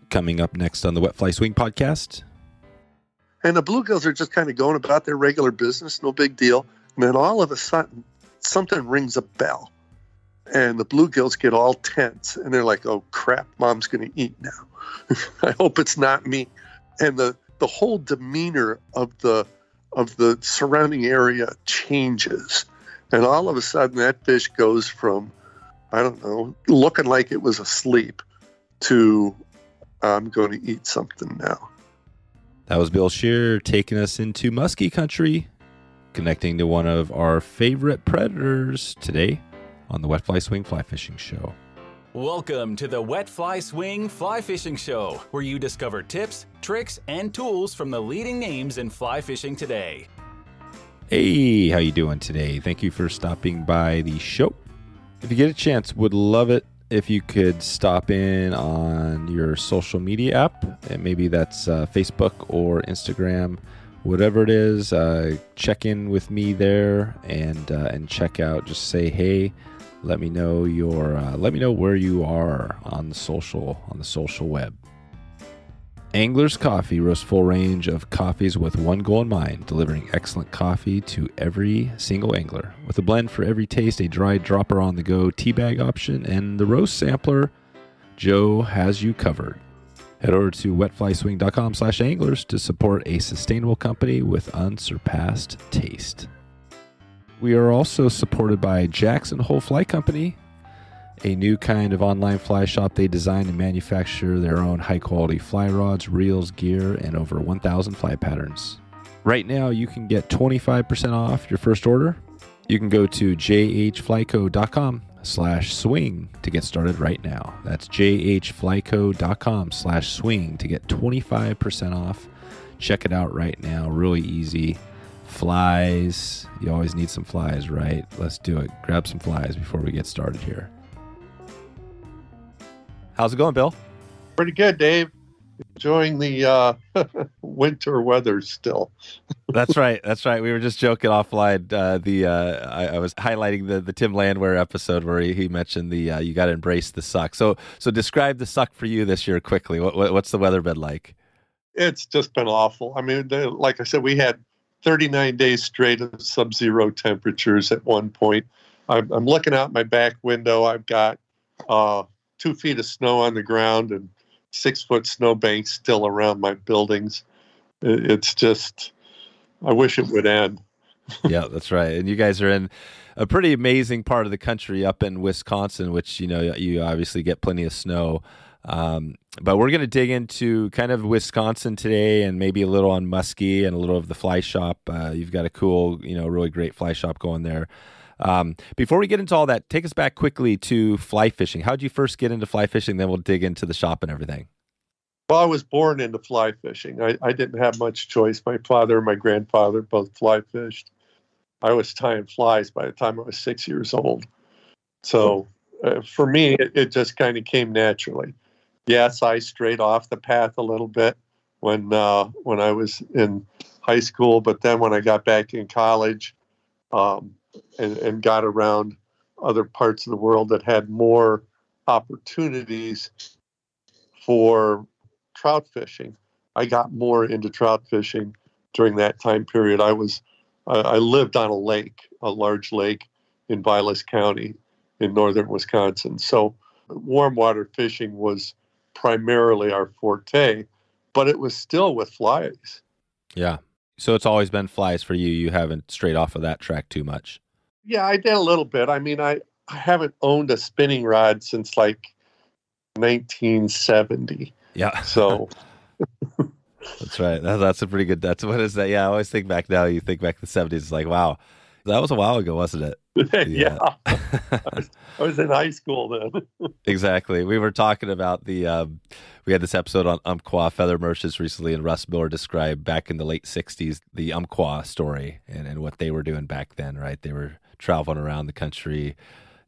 Coming up next on the Wet Fly Swing podcast. And the bluegills are just kind of going about their regular business, no big deal. And then all of a sudden, something rings a bell. And the bluegills get all tense. And they're like, oh, crap, Mom's going to eat now. I hope it's not me. And the whole demeanor of the surrounding area changes. And all of a sudden, that fish goes from, I don't know, looking like it was asleep to, I'm going to eat something now. That was Bill Sherer taking us into musky country, connecting to one of our favorite predators today on the Wet Fly Swing Fly Fishing Show. Welcome to the Wet Fly Swing Fly Fishing Show, where you discover tips, tricks, and tools from the leading names in fly fishing today. Hey, how you doing today? Thank you for stopping by the show. If you get a chance, would love it if you could stop in on your social media app, and maybe that's Facebook or Instagram, whatever it is. Check in with me there and check out. Just say hey. Let me know where you are on the social web. Angler's Coffee roasts full range of coffees with one goal in mind: delivering excellent coffee to every single angler. With a blend for every taste, a dry dropper on the go tea bag option, and the roast sampler, Joe has you covered. Head over to wetflyswing.com/anglers to support a sustainable company with unsurpassed taste. We are also supported by Jackson Hole Fly Company, a new kind of online fly shop. They design and manufacture their own high-quality fly rods, reels, gear, and over 1,000 fly patterns. Right now, you can get 25% off your first order. You can go to jhflyco.com/swing to get started right now. That's jhflyco.com/swing to get 25% off. Check it out right now. Really easy. Flies. You always need some flies, right? Let's do it. Grab some flies before we get started here. How's it going, Bill? Pretty good, Dave. Enjoying the winter weather still. That's right. We were just joking offline. I was highlighting the Tim Landwehr episode where he mentioned you got to embrace the suck. So describe the suck for you this year quickly. What's the weather been like? It's just been awful. I mean, like I said, we had 39 days straight of sub-zero temperatures at one point. I'm looking out my back window. I've got 2 feet of snow on the ground and 6-foot snowbanks still around my buildings. It's just, I wish it would end. Yeah, that's right. And you guys are in a pretty amazing part of the country up in Wisconsin, which, you obviously get plenty of snow. But we're going to dig into kind of Wisconsin today and maybe a little on Musky and a little of the fly shop. You've got a cool, really great fly shop going there. Before we get into all that, take us back quickly to fly fishing. How did you first get into fly fishing? Then we'll dig into the shop and everything. Well, I was born into fly fishing. I didn't have much choice. My father and my grandfather both fly fished. I was tying flies by the time I was 6 years old. So for me, it just kind of came naturally. Yes, I strayed off the path a little bit when I was in high school, but then when I got back in college and got around other parts of the world that had more opportunities for trout fishing, I got more into trout fishing during that time period. I lived on a large lake in Vilas County in northern Wisconsin. So warm water fishing was primarily our forte, but it was still with flies. Yeah. So it's always been flies for you. You haven't strayed off of that track too much. Yeah, I did a little bit. I mean, I haven't owned a spinning rod since like 1970. Yeah. So that's right. That's a pretty good. What is that? Yeah. I always think back now. You think back to the 70s. It's like, wow, that was a while ago, wasn't it? Yeah. I was in high school then. Exactly. We were talking about we had this episode on Umpqua feather merchants recently, and Russ Miller described back in the late 60s the Umpqua story and what they were doing back then, right? They were traveling around the country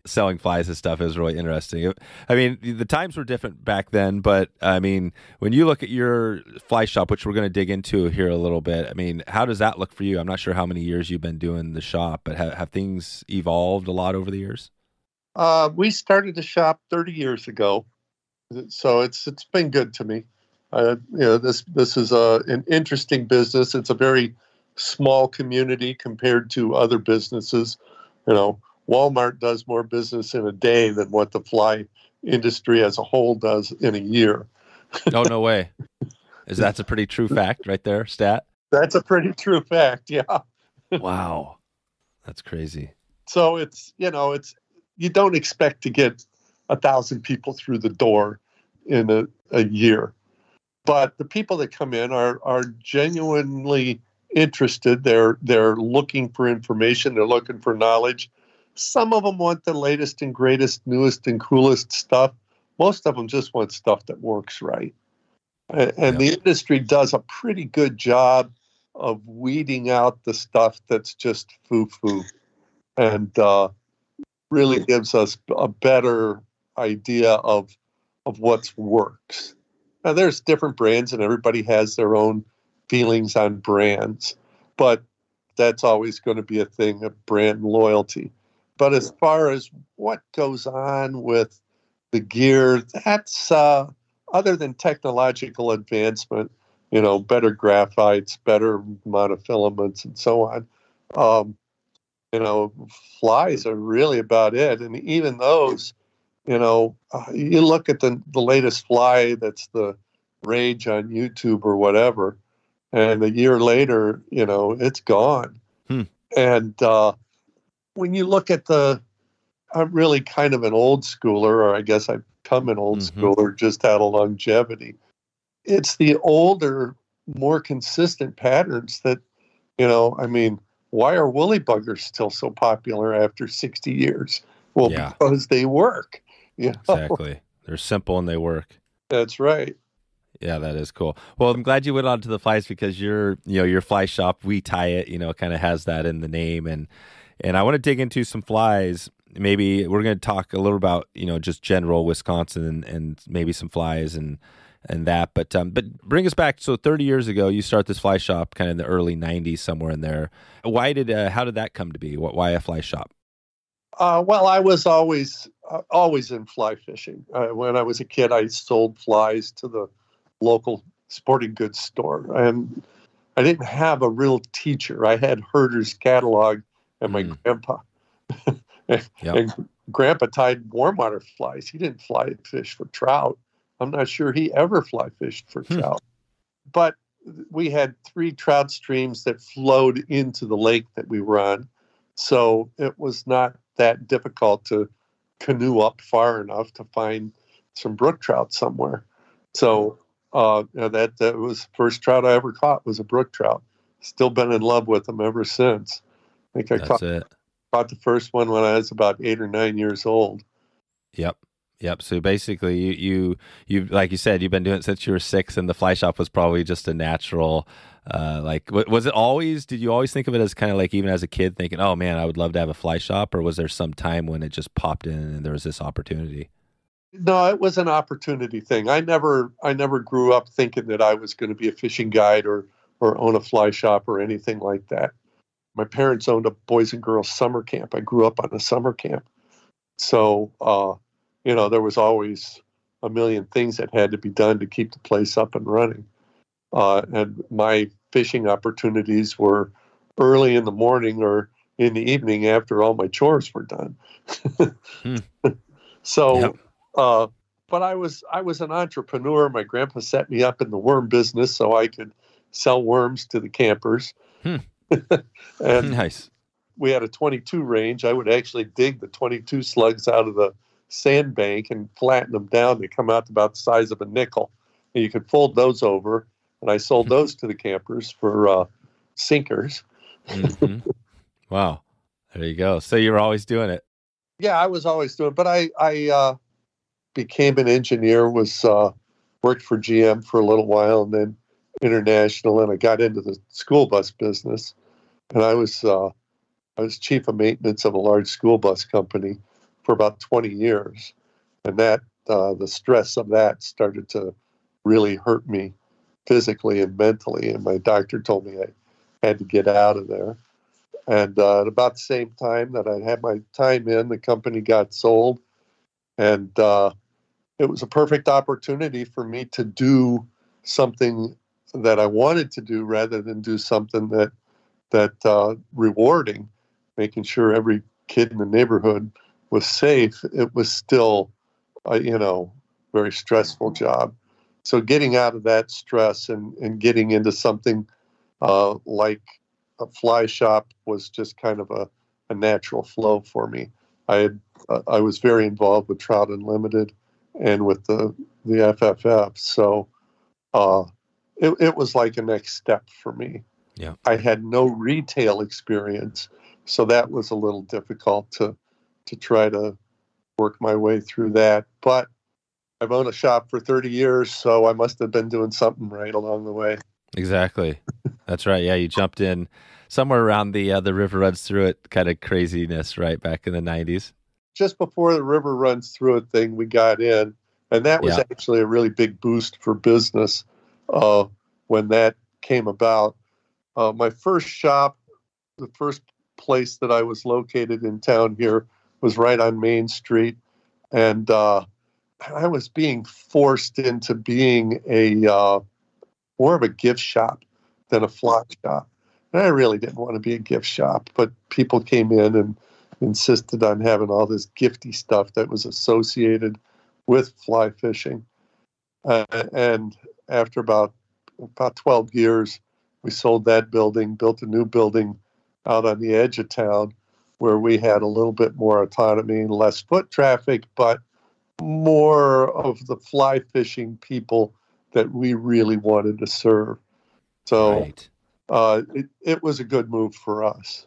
selling flies and stuff. It was really interesting. I mean, the times were different back then, but I mean, when you look at your fly shop, which we're going to dig into here a little bit, I mean, how does that look for you? I'm not sure how many years you've been doing the shop, but have things evolved a lot over the years? We started the shop 30 years ago. So it's been good to me. This is an interesting business. It's a very small community compared to other businesses. Walmart does more business in a day than what the fly industry as a whole does in a year. Oh, no way. That's a pretty true fact right there, stat? That's a pretty true fact, yeah. Wow. That's crazy. So it's you don't expect to get 1,000 people through the door in a year. But the people that come in are genuinely interested. They're looking for information. They're looking for knowledge. Some of them want the latest and greatest, newest and coolest stuff. Most of them just want stuff that works right. And the industry does a pretty good job of weeding out the stuff that's just foo-foo and really gives us a better idea of what works. Now, there's different brands, and everybody has their own feelings on brands, but that's always going to be a thing of brand loyalty. But as far as what goes on with the gear, that's other than technological advancement, better graphites, better monofilaments, and so on. Flies are really about it. And even those, you look at the latest fly that's the rage on YouTube or whatever, and a year later, it's gone. And when you look at I'm really kind of an old schooler, or I guess I've become an old schooler just out of longevity. It's the older, more consistent patterns that, why are woolly buggers still so popular after 60 years? Well, because they work. Exactly. They're simple and they work. That's right. Yeah, that is cool. Well, I'm glad you went on to the flies because your fly shop, We Tie It, kind of has that in the name. And I want to dig into some flies. Maybe we're going to talk a little about, just general Wisconsin and maybe some flies and that. But bring us back. So 30 years ago, you start this fly shop kind of in the early 90s, somewhere in there. How did that come to be? Why a fly shop? Well, I was always in fly fishing. When I was a kid, I sold flies to the local sporting goods store. And I didn't have a real teacher. I had Herder's catalog and my grandpa. And Grandpa tied warm water flies. He didn't fly fish for trout. I'm not sure he ever fly fished for trout. But we had 3 trout streams that flowed into the lake that we run. So it was not that difficult to canoe up far enough to find some brook trout somewhere. So that was the first trout I ever caught was a brook trout. Still been in love with them ever since. I think I caught the first one when I was about 8 or 9 years old. Yep. So basically, you like you said, you've been doing it since you were 6, and the fly shop was probably just a natural. Was it always? Did you always think of it as kind of like even as a kid thinking, "Oh man, I would love to have a fly shop," or was there some time when it just popped in and there was this opportunity? No, it was an opportunity thing. I never grew up thinking that I was going to be a fishing guide or own a fly shop or anything like that. My parents owned a boys and girls summer camp. I grew up on a summer camp. So, there was always a million things that had to be done to keep the place up and running. And my fishing opportunities were early in the morning or in the evening after all my chores were done. So, but I was an entrepreneur. My grandpa set me up in the worm business so I could sell worms to the campers. And nice. We had a 22 range. I would actually dig the 22 slugs out of the sandbank and flatten them down. They come out about the size of a nickel. And you could fold those over. And I sold those to the campers for sinkers. Wow. There you go. So you were always doing it. Yeah, I was always doing it. But I became an engineer, worked for GM for a little while, and then International, and I got into the school bus business. And I was chief of maintenance of a large school bus company for about 20 years. And that the stress of that started to really hurt me physically and mentally. And my doctor told me I had to get out of there. And at about the same time that I had my time in, the company got sold. And, it was a perfect opportunity for me to do something that I wanted to do rather than do something that rewarding, making sure every kid in the neighborhood was safe. It was still, very stressful job. So getting out of that stress and getting into something like a fly shop was just kind of a natural flow for me. I was very involved with Trout Unlimited and with the FFF, so it was like a next step for me. Yeah, I had no retail experience, so that was a little difficult to try to work my way through that. But I've owned a shop for 30 years, so I must have been doing something right along the way. exactly. That's right. Yeah, you jumped in somewhere around the river runs through it kind of craziness, right, back in the 90s. Just before the river runs through it thing, we got in, and that was actually a really big boost for business when that came about. My first shop, the first place that I was located in town here, was right on Main Street, and I was being forced into being more of a gift shop than a flock shop. And I really didn't want to be a gift shop, but people came in and insisted on having all this gifty stuff that was associated with fly fishing. And after about 12 years, we sold that building, built a new building out on the edge of town where we had a little bit more autonomy, less foot traffic, but more of the fly fishing people that we really wanted to serve. So it was a good move for us.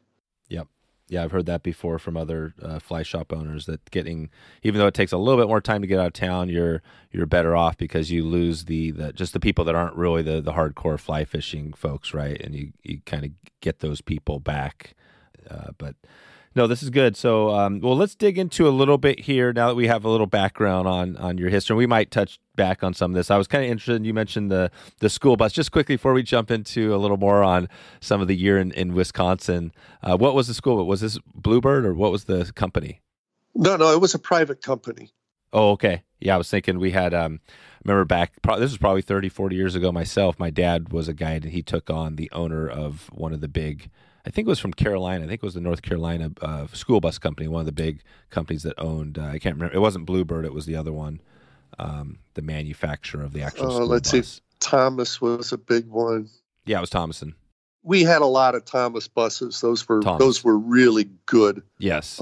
Yep. Yeah, I've heard that before from other fly shop owners, that even though it takes a little bit more time to get out of town, you're better off because you lose the just the people that aren't really the hardcore fly fishing folks, right? And you kind of get those people back. But no, this is good. So, well, let's dig into a little bit here now that we have a little background on your history. We might touch back on some of this. I was kind of interested. You mentioned the school bus. Just quickly before we jump into a little more on some of the year in Wisconsin, what was the school? Was this Bluebird or what was the company? No, it was a private company. Oh, okay. Yeah, I was thinking we had, remember back, this was probably 30, 40 years ago myself. My dad was a guide and he took on the owner of one of the big, I think it was from Carolina. I think it was the North Carolina school bus company, one of the big companies that owned, I can't remember. It wasn't Bluebird. It was the other one, the manufacturer of the actual school let's bus. see. Thomas was a big one. Yeah, it was Thomason. We had a lot of Thomas buses. Those were really good units.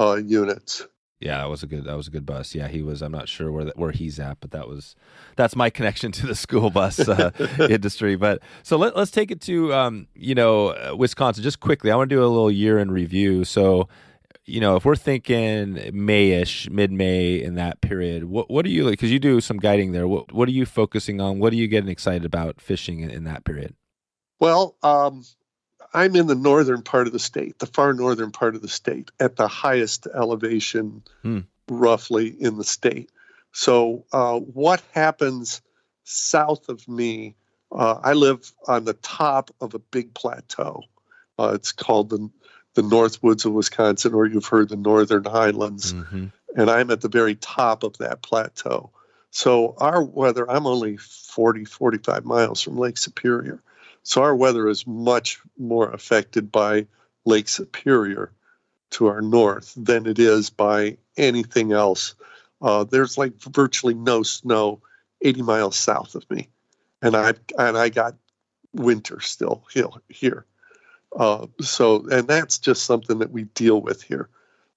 Yeah, that was a good bus. Yeah, he was. I'm not sure where he's at, but that's my connection to the school bus industry. But so let's take it to Wisconsin just quickly. I want to do a little year in review. So, if we're thinking May-ish, mid-May in that period, what are you like? Because you do some guiding there. What are you focusing on? What are you getting excited about fishing in that period? Well, I'm in the northern part of the state, the far northern part of the state, at the highest elevation roughly in the state. So what happens south of me, I live on the top of a big plateau. It's called the Northwoods of Wisconsin, or you've heard the Northern Highlands. Mm-hmm. And I'm at the very top of that plateau. So our weather, I'm only 45 miles from Lake Superior. So our weather is much more affected by Lake Superior to our north than it is by anything else. There's like virtually no snow 80 miles south of me, and I got winter still here. And that's just something that we deal with here.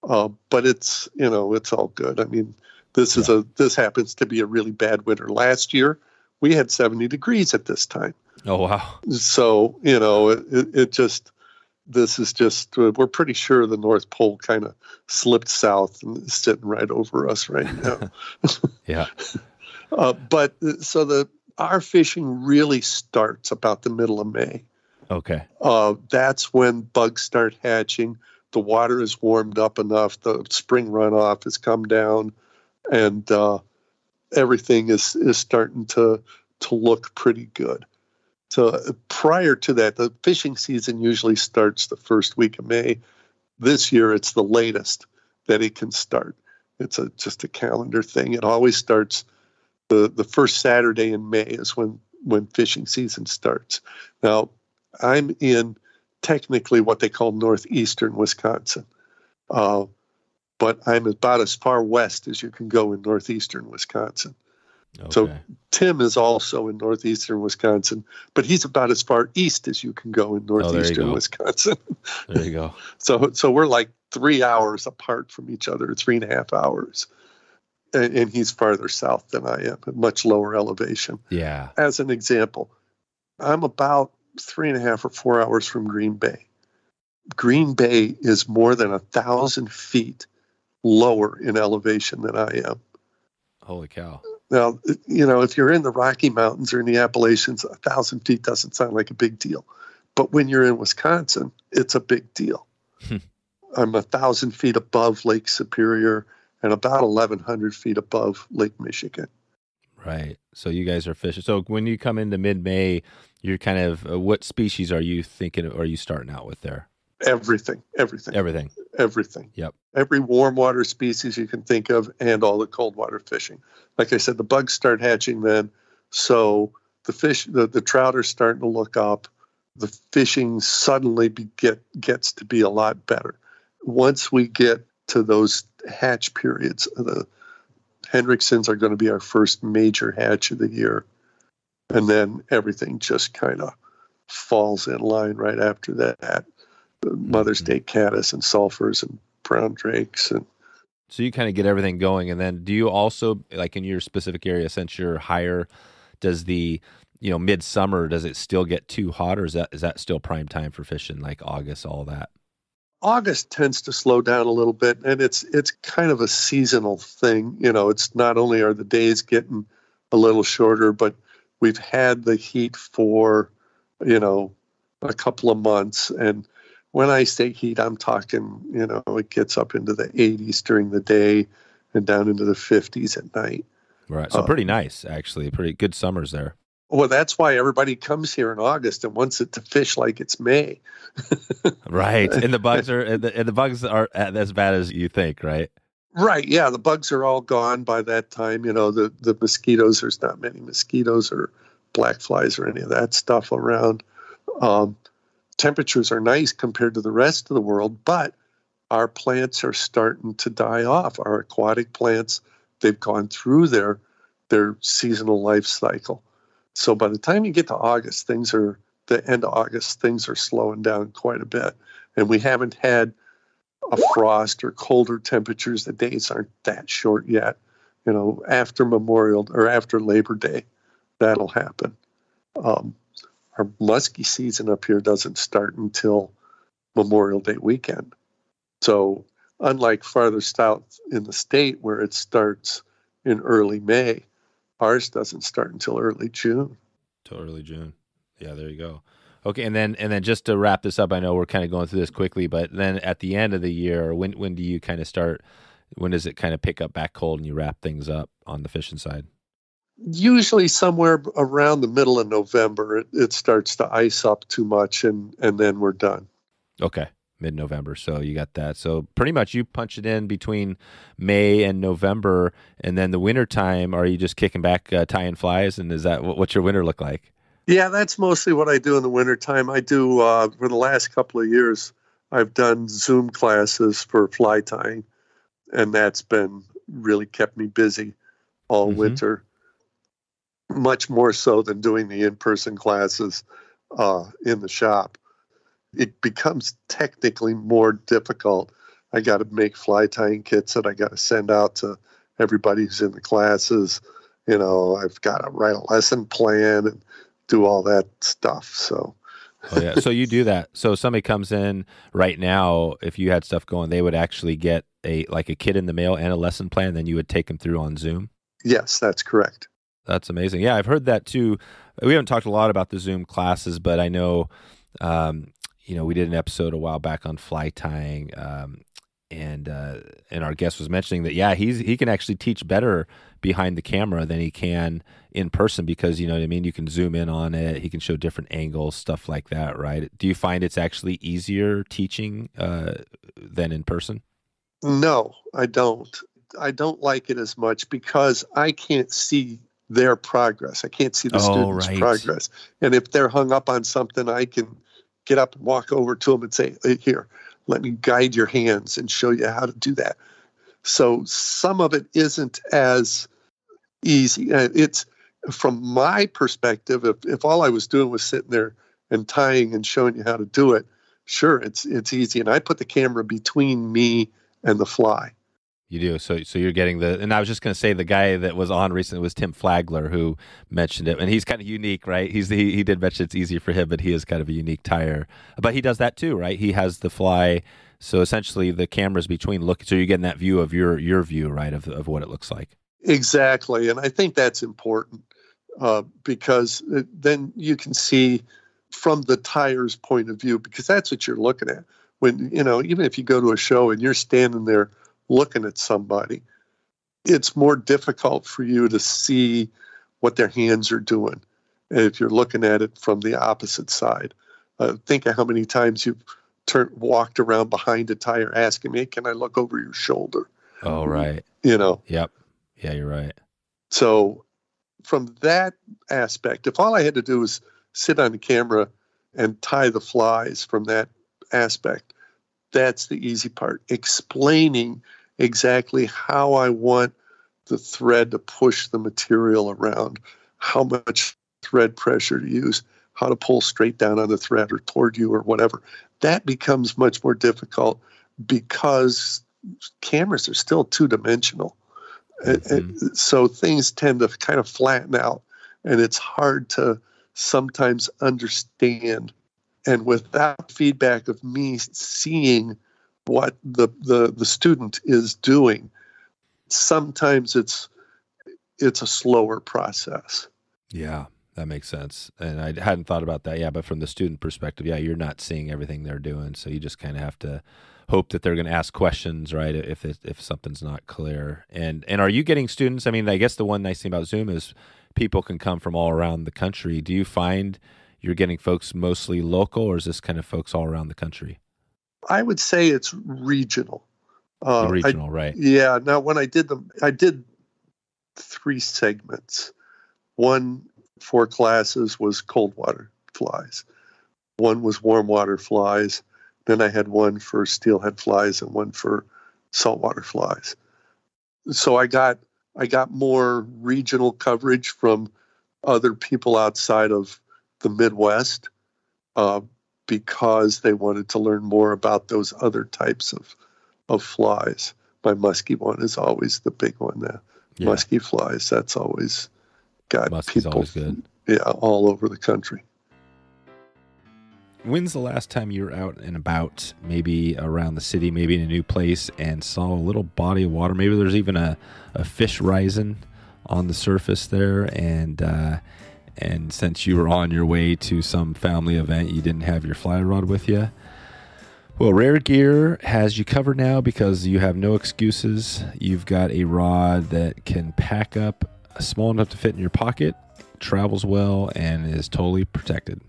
But it's all good. I mean, this happens to be a really bad winter. Last year we had 70 degrees at this time. Oh, wow. So, this is just, we're pretty sure the North Pole kind of slipped south and is sitting right over us right now. Yeah. But our fishing really starts about the middle of May. Okay. That's when bugs start hatching. The water is warmed up enough. The spring runoff has come down, and everything is starting to look pretty good. So prior to that, the fishing season usually starts the first week of May. This year, it's the latest that it can start. It's just a calendar thing. It always starts The first Saturday in May is when fishing season starts. Now, I'm in technically what they call northeastern Wisconsin, but I'm about as far west as you can go in northeastern Wisconsin. Okay. So Tim is also in northeastern Wisconsin, but he's about as far east as you can go in northeastern Wisconsin. There you go. So we're like 3 hours apart from each other, 3.5 hours. And he's farther south than I am, at much lower elevation. Yeah. As an example, I'm about 3.5 or 4 hours from Green Bay. Green Bay is more than 1,000 feet lower in elevation than I am. Holy cow. Now, if you're in the Rocky Mountains or in the Appalachians, 1,000 feet doesn't sound like a big deal. But when you're in Wisconsin, it's a big deal. I'm 1,000 feet above Lake Superior and about 1,100 feet above Lake Michigan. Right. So you guys are fishing. So when you come into mid-May, you're kind of, what species are you thinking, are you starting out with there? Everything. Yep. Every warm water species you can think of and all the cold water fishing. Like I said, the bugs start hatching then. So the fish, the trout are starting to look up. The fishing suddenly gets to be a lot better. Once we get to those hatch periods, the Hendricksons are going to be our first major hatch of the year. And then everything just kind of falls in line right after that. The Mother's Day caddis and sulfurs and brown drakes. And so you kind of get everything going. And then do you also, like in your specific area, since you're higher, does the, midsummer, does it still get too hot, or is that still prime time for fishing, like August, all that? August tends to slow down a little bit, and it's kind of a seasonal thing. It's not only are the days getting a little shorter, but we've had the heat for, a couple of months. And when I say heat, I'm talking, it gets up into the 80s during the day and down into the 50s at night. Right. So pretty nice, actually. Pretty good summers there. Well, that's why everybody comes here in August and wants it to fish like it's May. Right. And the bugs are as bad as you think, right? Right. Yeah. The bugs are all gone by that time. The mosquitoes, there's not many mosquitoes or black flies or any of that stuff around. Temperatures are nice compared to the rest of the world, but our plants are starting to die off. Our aquatic plants, they've gone through their seasonal life cycle. So by the time you get to August, the end of August, things are slowing down quite a bit. And we haven't had a frost or colder temperatures. The days aren't that short yet. After Memorial or after Labor Day, that'll happen. Our musky season up here doesn't start until Memorial Day weekend. So unlike farther south in the state where it starts in early May, ours doesn't start until early June. Till early June. Yeah, there you go. Okay, and then just to wrap this up, I know we're kind of going through this quickly, but then at the end of the year, when do you kind of start, when does it kind of pick up back cold and you wrap things up on the fishing side? Usually somewhere around the middle of November, it starts to ice up too much, and then we're done. Okay, mid-November. So you got that. So pretty much you punch it in between May and November, and then the winter time, are you just kicking back tying flies? And is that what's your winter look like? Yeah, that's mostly what I do in the wintertime. I do, for the last couple of years, I've done Zoom classes for fly tying, and that's been really kept me busy all winter. Much more so than doing the in-person classes in the shop. It becomes technically more difficult. I got to make fly tying kits that I got to send out to everybody who's in the classes. I've got to write a lesson plan and do all that stuff. So, oh yeah. So you do that. So somebody comes in right now, if you had stuff going, they would actually get a kit in the mail and a lesson plan, then you would take them through on Zoom? Yes, that's correct. That's amazing. Yeah, I've heard that too. We haven't talked a lot about the Zoom classes, but I know, we did an episode a while back on fly tying, and our guest was mentioning that, yeah, he can actually teach better behind the camera than he can in person because, you know what I mean? You can zoom in on it. He can show different angles, stuff like that, right? Do you find it's actually easier teaching than in person? No, I don't. I don't like it as much because I can't see their progress. I can't see the student's progress. And if they're hung up on something, I can get up and walk over to them and say, hey, here, let me guide your hands and show you how to do that. So some of it isn't as easy. It's from my perspective, if all I was doing was sitting there and tying and showing you how to do it, sure, it's easy. And I put the camera between me and the fly. You do. So you're getting and I was just going to say the guy that was on recently was Tim Flagler, who mentioned it, and he's kind of unique, right? He did mention it's easier for him, but he is kind of a unique tire. But he does that too, right? He has the fly. So essentially the camera's between so you're getting that view of your view, right, of what it looks like. Exactly. And I think that's important because then you can see from the tire's point of view, because that's what you're looking at. When, even if you go to a show and you're standing there looking at somebody, it's more difficult for you to see what their hands are doing if you're looking at it from the opposite side. Think of how many times you've walked around behind a tire asking me, can I look over your shoulder? Oh, right. Yep. Yeah, you're right. So from that aspect, if all I had to do was sit on the camera and tie the flies from that aspect, that's the easy part. Explaining exactly how I want the thread to push the material around, how much thread pressure to use, how to pull straight down on the thread or toward you or whatever. That becomes much more difficult because cameras are still two-dimensional. Mm-hmm. So things tend to kind of flatten out, and it's hard to sometimes understand. And without feedback of me seeing what the student is doing, sometimes it's a slower process. Yeah, that makes sense. And I hadn't thought about that. Yeah, but from the student perspective, yeah, you're not seeing everything they're doing, so you just kind of have to hope that they're going to ask questions, right, if something's not clear. And are you getting students? I mean, I guess the one nice thing about Zoom is people can come from all around the country. Do you find you're getting folks mostly local, or is this kind of folks all around the country? I would say it's regional. Regional, right? Yeah. Now, when I did I did 3 segments. 1 for classes was cold water flies. 1 was warm water flies. Then I had 1 for steelhead flies and 1 for saltwater flies. So I got more regional coverage from other people outside of the Midwest because they wanted to learn more about those other types of flies. My musky one is always the big one. Musky flies, that's always got Musky's people always good. Yeah, all over the country. When's the last time you were out and about, maybe around the city, maybe in a new place, and saw a little body of water? Maybe there's even a fish rising on the surface there, and since you were on your way to some family event, you didn't have your fly rod with you. Well, Reyr Gear has you covered now because you have no excuses. You've got a rod that can pack up small enough to fit in your pocket, travels well, and is totally protected.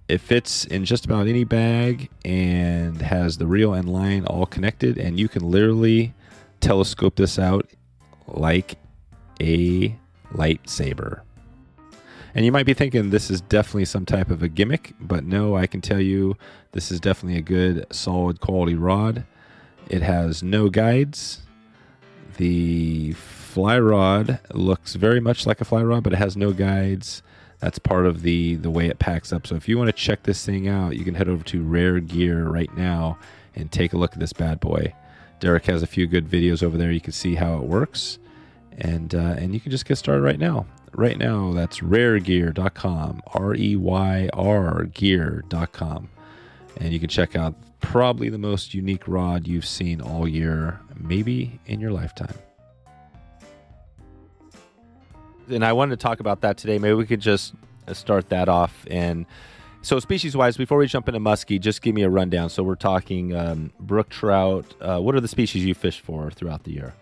It fits in just about any bag and has the reel and line all connected, and you can literally telescope this out like a lightsaber. And you might be thinking this is definitely some type of a gimmick, but no, I can tell you this is definitely a good, solid quality rod. It has no guides. The fly rod looks very much like a fly rod, but it has no guides. That's part of the way it packs up. So if you want to check this thing out, you can head over to Reyr Gear right now and take a look at this bad boy. Derek has a few good videos over there. You can see how it works, and you can just get started right now. Right now, that's reyrgear.com, R-E-Y-R gear.com. And you can check out probably the most unique rod you've seen all year, maybe in your lifetime. And I wanted to talk about that today. Maybe we could just start that off. And so species-wise, before we jump into musky, just give me a rundown. So we're talking brook trout. What are the species you fish for throughout the year?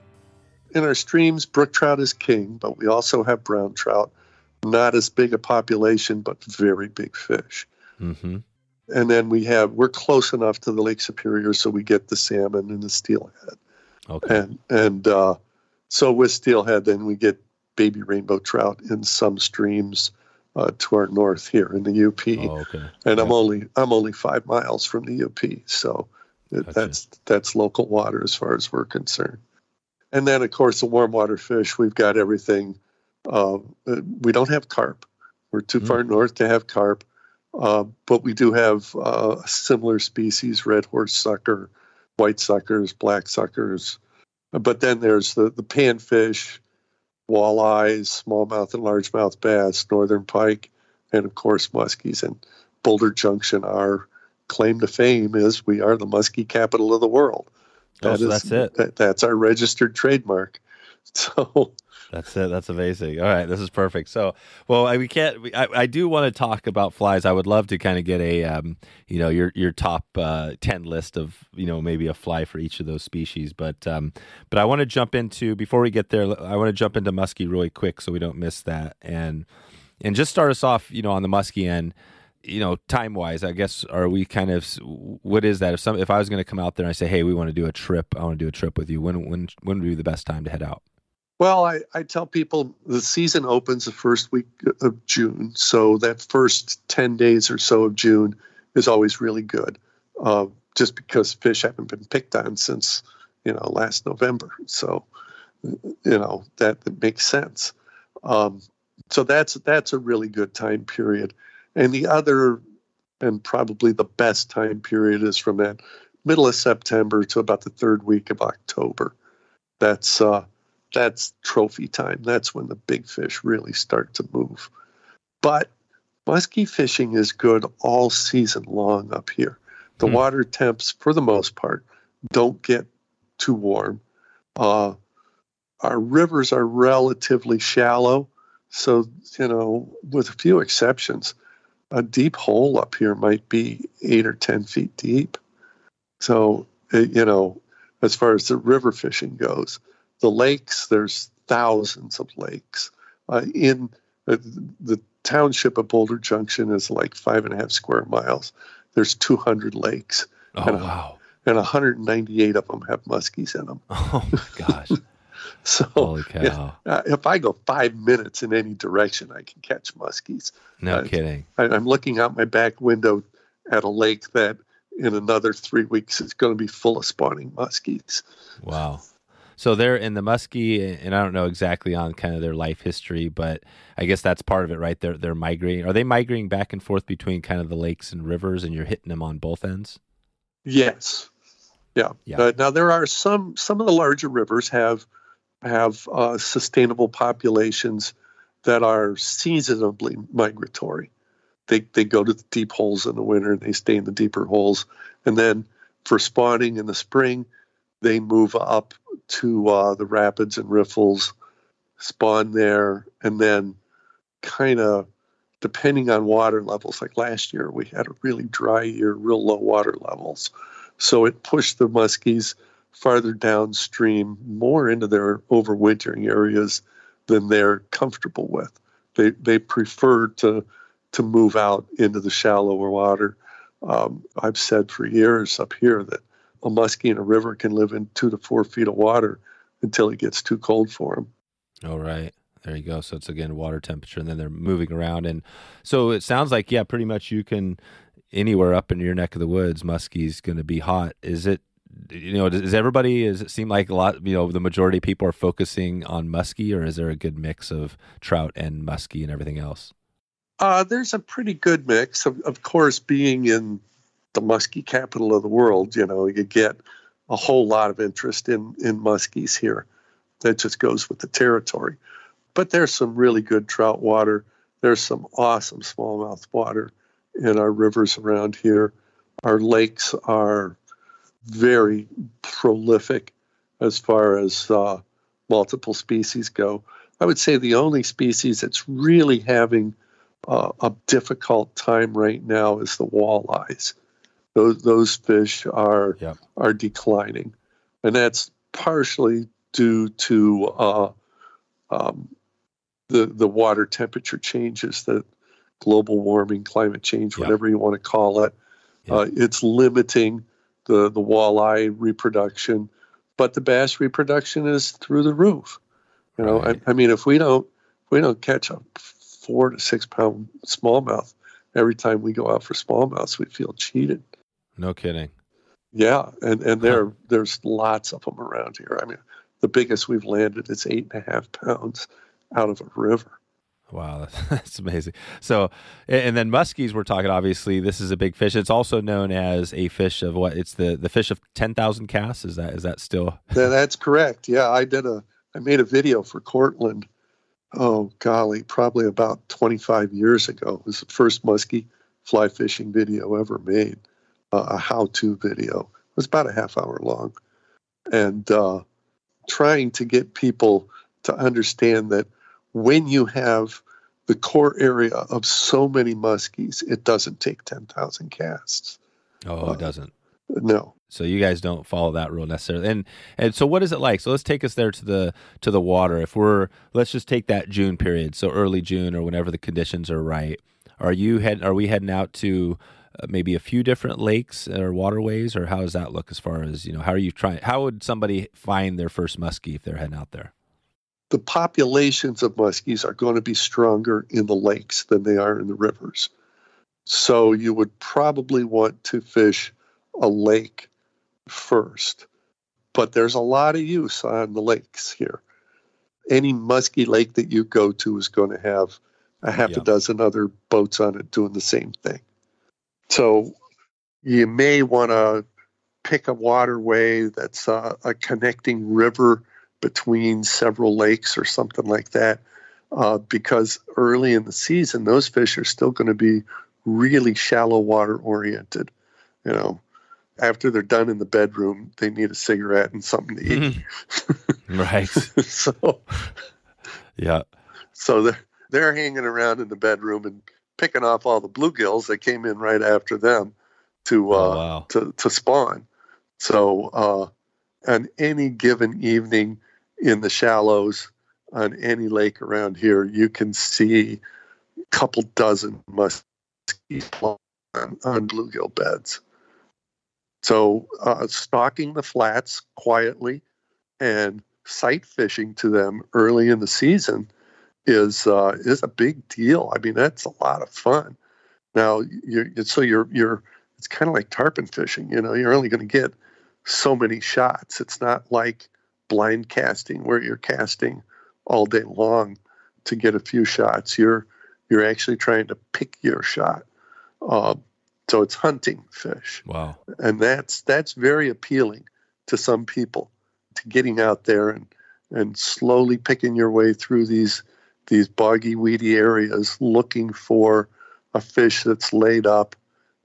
In our streams, brook trout is king, but we also have brown trout. Not as big a population, but very big fish. Mm-hmm. And then we're close enough to the Lake Superior, so we get the salmon and the steelhead. Okay. And so with steelhead, then we get baby rainbow trout in some streams to our north here in the UP. Oh, okay. And I'm only 5 miles from the UP, so Gotcha. that's local water as far as we're concerned. And then, of course, the warm water fish, we've got everything. We don't have carp. We're too far north to have carp, but we do have similar species: red horse sucker, white suckers, black suckers. But then there's the panfish, walleyes, smallmouth and largemouth bass, northern pike, and of course muskies. And Boulder Junction, our claim to fame is we are the musky capital of the world. That's it. That's our registered trademark. So that's it. That's amazing. All right, this is perfect. So, well, I do want to talk about flies. I would love to kind of get a, your top 10 list of, maybe a fly for each of those species. But I want to jump into, before we get there, I want to jump into musky really quick so we don't miss that, and just start us off, on the musky end. Time wise, I guess, are we kind of, what is that? If I was going to come out there and I say, hey, we want to do a trip, I want to do a trip with you, when would be the best time to head out? Well, I tell people the season opens the first week of June. So that first 10 days or so of June is always really good, just because fish haven't been picked on since, last November. So, that makes sense. So that's a really good time period. And the other, and probably the best time period, is from that middle of September to about the third week of October. That's trophy time. That's when the big fish really start to move. But musky fishing is good all season long up here. The water temps, for the most part, don't get too warm. Our rivers are relatively shallow. So, with a few exceptions, a deep hole up here might be 8 or 10 feet deep. So, as far as the river fishing goes, the lakes, there's thousands of lakes. In the township of Boulder Junction is like 5.5 square miles. There's 200 lakes. Oh, wow. And 198 of them have muskies in them. Oh, my gosh. So, holy cow. If I go 5 minutes in any direction, I can catch muskies. No kidding. I'm looking out my back window at a lake that in another 3 weeks is going to be full of spawning muskies. Wow. So they're in the musky, and I don't know exactly on kind of their life history, but I guess that's part of it, right? They're migrating. Are they migrating back and forth between kind of the lakes and rivers, and you're hitting them on both ends? Yes. Yeah. Now there are some of the larger rivers have sustainable populations that are seasonably migratory. They go to the deep holes in the winter and they stay in the deeper holes, and then for spawning in the spring, they move up to the rapids and riffles, spawn there, and then kind of, depending on water levels, like last year we had a really dry year, real low water levels. So it pushed the muskies farther downstream, more into their overwintering areas than they're comfortable with. They prefer to move out into the shallower water. I've said for years up here that a muskie in a river can live in 2 to 4 feet of water until it gets too cold for them. Oh, right. There you go. So it's, again, water temperature, and then they're moving around. And so it sounds like, yeah, pretty much you can, anywhere up in your neck of the woods, muskie's going to be hot. Is it, does it seem like a lot, the majority of people are focusing on muskie, or is there a good mix of trout and muskie and everything else? There's a pretty good mix. Of course, being in the musky capital of the world, you get a whole lot of interest in muskies here. That just goes with the territory. But there's some really good trout water. There's some awesome smallmouth water in our rivers around here. Our lakes are very prolific as far as multiple species go. I would say the only species that's really having a difficult time right now is the walleyes. Those fish are declining, and that's partially due to the water temperature changes, that global warming, climate change, whatever you want to call it. It's limiting the walleye reproduction, but the bass reproduction is through the roof. You know, Right. I mean, if we don't catch a 4 to 6 pound smallmouth every time we go out for smallmouths, we feel cheated. No kidding. Yeah, and there's lots of them around here. I mean, the biggest we've landed is 8.5 pounds out of a river. Wow, that's amazing. So, and then muskies, we're talking, obviously, this is a big fish. It's also known as a fish of what? It's the fish of 10,000 casts. Is that still? That's correct. Yeah, I made a video for Cortland. Oh, golly, probably about 25 years ago. It was the first musky fly fishing video ever made, a how-to video. It was about a half hour long. And trying to get people to understand that when you have the core area of so many muskies, it doesn't take 10,000 casts. Oh, it doesn't. No. So you guys don't follow that rule necessarily. And so what is it like? So let's take us there to the water. Let's just take that June period. So early June or whenever the conditions are right. Are we heading out to maybe a few different lakes or waterways, or how does that look as far as, how would somebody find their first muskie if they're heading out there? The populations of muskies are going to be stronger in the lakes than they are in the rivers. So you would probably want to fish a lake first. But there's a lot of use on the lakes here. Any musky lake that you go to is going to have a half a dozen other boats on it doing the same thing. So you may want to pick a waterway that's a connecting river between several lakes or something like that, because early in the season, those fish are still going to be really shallow water oriented. You know, after they're done in the bedroom, they need a cigarette and something to eat. Right. So, yeah. So they're hanging around in the bedroom and picking off all the bluegills that came in right after them to spawn. So on any given evening in the shallows on any lake around here, you can see a couple dozen muskies on bluegill beds. So stalking the flats quietly and sight fishing to them early in the season is a big deal. I mean, that's a lot of fun. Now, it's kind of like tarpon fishing. You know, you're only going to get so many shots. It's not like blind casting where you're casting all day long to get a few shots. You're actually trying to pick your shot. So it's hunting fish. Wow. And that's very appealing to some people, to getting out there and slowly picking your way through these boggy, weedy areas, looking for a fish that's laid up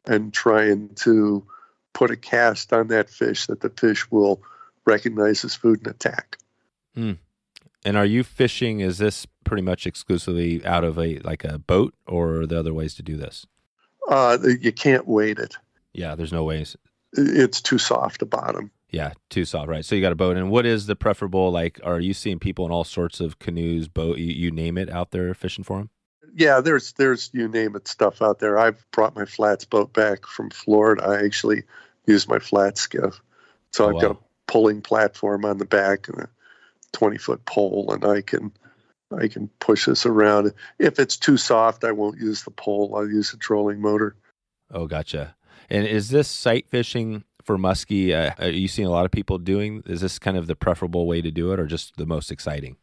and trying to put a cast on that fish that the fish will recognize as food and attack. And are you fishing, is this pretty much exclusively out of a boat, or are there other ways to do this? You can't weight it. Yeah, there's no ways. It's too soft a bottom. Yeah, too soft, right? So you got a boat. And what is the preferable, are you seeing people in all sorts of canoes, boat, you name it, out there fishing for them? Yeah, there's you name it stuff out there. I've brought my flats boat back from Florida. I actually use my flat skiff. So I've got a pulling platform on the back and a 20-foot pole, and I can push this around. If it's too soft, I won't use the pole. I'll use a trolling motor. Oh, gotcha. And is this sight fishing for muskie, are you seeing a lot of people doing? Is this kind of the preferable way to do it, or just the most exciting?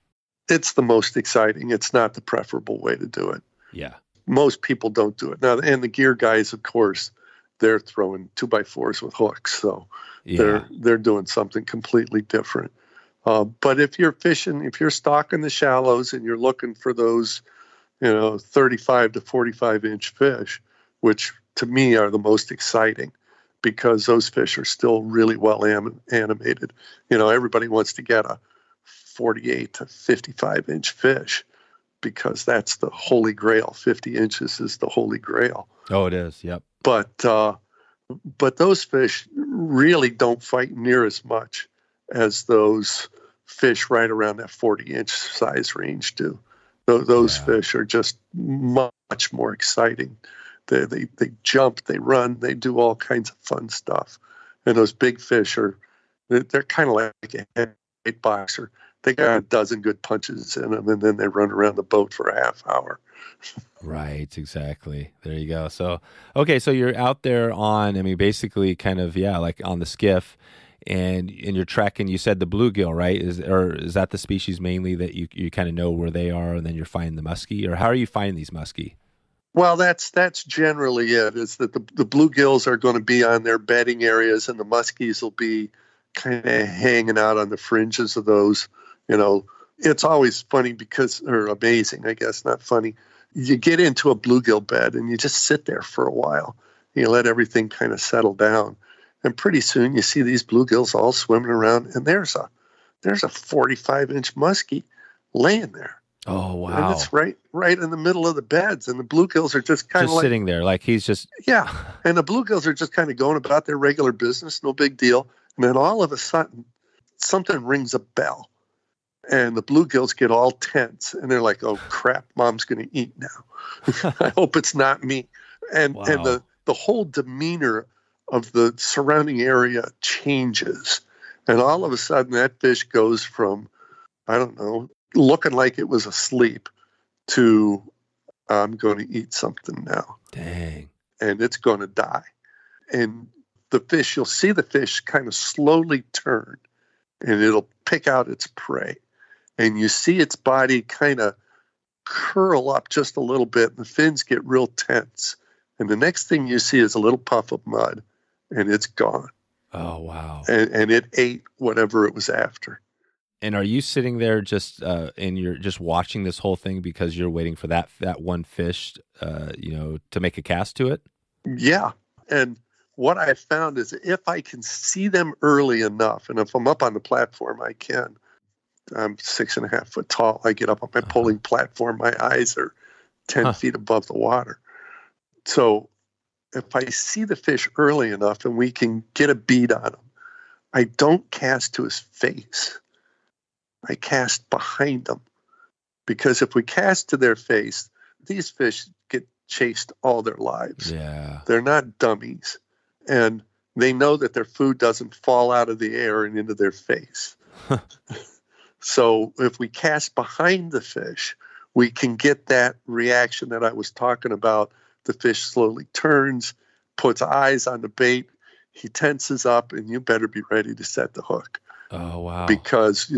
It's the most exciting. It's not the preferable way to do it. Yeah. Most people don't do it. Now, and the gear guys, of course, they're throwing 2x4s with hooks. So they're doing something completely different. But if you're fishing, if you're stalking the shallows and you're looking for those, 35 to 45 inch fish, which to me are the most exciting because those fish are still really well animated. Everybody wants to get a 48 to 55 inch fish because that's the holy grail. 50 inches is the holy grail. Oh, it is. Yep. But those fish really don't fight near as much as those fish right around that 40-inch size range do. Those fish are just much more exciting. They jump, they run, they do all kinds of fun stuff. And those big fish they're kind of like a heavyweight boxer. they got a dozen good punches in them, and then they run around the boat for a half hour. Right, exactly. There you go. So, okay, so you're out there on, I mean, basically kind of, yeah, like on the skiff, and you're tracking, you said the bluegill, right? Is that the species mainly that you kind of know where they are, and then you're finding the musky? Or how are you finding these musky? Well, that's generally it, is that the bluegills are going to be on their bedding areas, and the muskies will be kind of hanging out on the fringes of those. You know, it's always funny or amazing, I guess, not funny. You get into a bluegill bed and you just sit there for a while. You let everything kind of settle down. And pretty soon you see these bluegills all swimming around, and there's a 45-inch muskie laying there. Oh, wow. And it's right in the middle of the beds. And the bluegills are just kind of like sitting there, like he's just... Yeah. And the bluegills are just kind of going about their regular business, no big deal. And then all of a sudden, something rings a bell. And the bluegills get all tense. And they're like, oh, crap, Mom's going to eat now. I hope it's not me. And wow. And the whole demeanor of the surrounding area changes. And all of a sudden, that fish goes from, I don't know, looking like it was asleep to, I'm going to eat something now. Dang. And it's going to die. And you'll see the fish kind of slowly turn, and it'll pick out its prey. And you see its body kind of curl up just a little bit, and the fins get real tense. And the next thing you see is a little puff of mud, and it's gone. Oh, wow. And it ate whatever it was after. And are you sitting there just and you're just watching this whole thing because you're waiting for that one fish, to make a cast to it? Yeah. And what I found is if I can see them early enough, and if I'm up on the platform, I can. I'm 6.5 foot tall. I get up on my polling platform. My eyes are 10 feet above the water. So if I see the fish early enough and we can get a bead on him, I don't cast to his face. I cast behind them, because if we cast to their face, these fish get chased all their lives. Yeah. They're not dummies, and they know that their food doesn't fall out of the air and into their face. So if we cast behind the fish, we can get that reaction that I was talking about. The fish slowly turns, puts eyes on the bait, he tenses up, and you better be ready to set the hook. Oh, wow. Because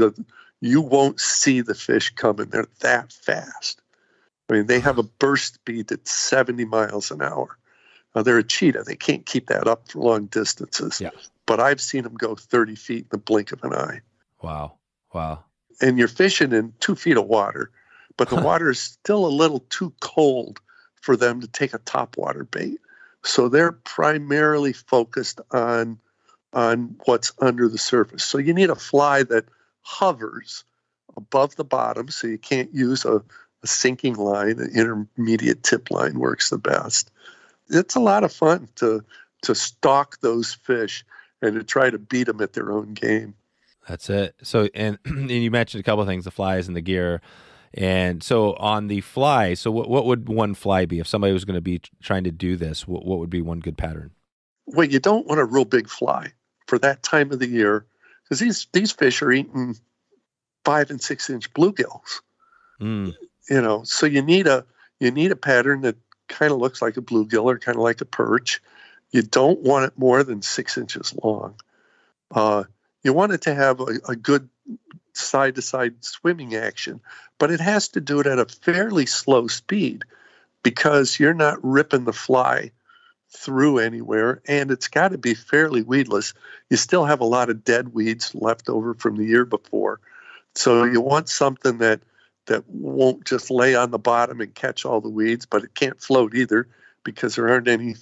you won't see the fish coming. They're that fast. I mean, they have a burst speed that's 70 miles an hour. Now, they're a cheetah. They can't keep that up for long distances. Yeah. But I've seen them go 30 feet in the blink of an eye. Wow. Wow. And you're fishing in 2 feet of water, but the water is still a little too cold for them to take a topwater bait. So they're primarily focused on what's under the surface. So you need a fly that hovers above the bottom, so you can't use a sinking line. An intermediate tip line works the best. It's a lot of fun to stalk those fish and to try to beat them at their own game. That's it. So, and you mentioned a couple of things, the flies and the gear. And so on the fly, so what would one fly be? If somebody was going to be trying to do this, what would be one good pattern? Well, you don't want a real big fly for that time of the year, because these fish are eating 5 and 6 inch bluegills. So you need a pattern that kind of looks like a bluegill or kind of like a perch. You don't want it more than 6 inches long. You want it to have a good side to side swimming action, but it has to do it at a fairly slow speed, because you're not ripping the fly through anywhere, and it's got to be fairly weedless. You still have a lot of dead weeds left over from the year before. So you want something that won't just lay on the bottom and catch all the weeds, but it can't float either, because there aren't any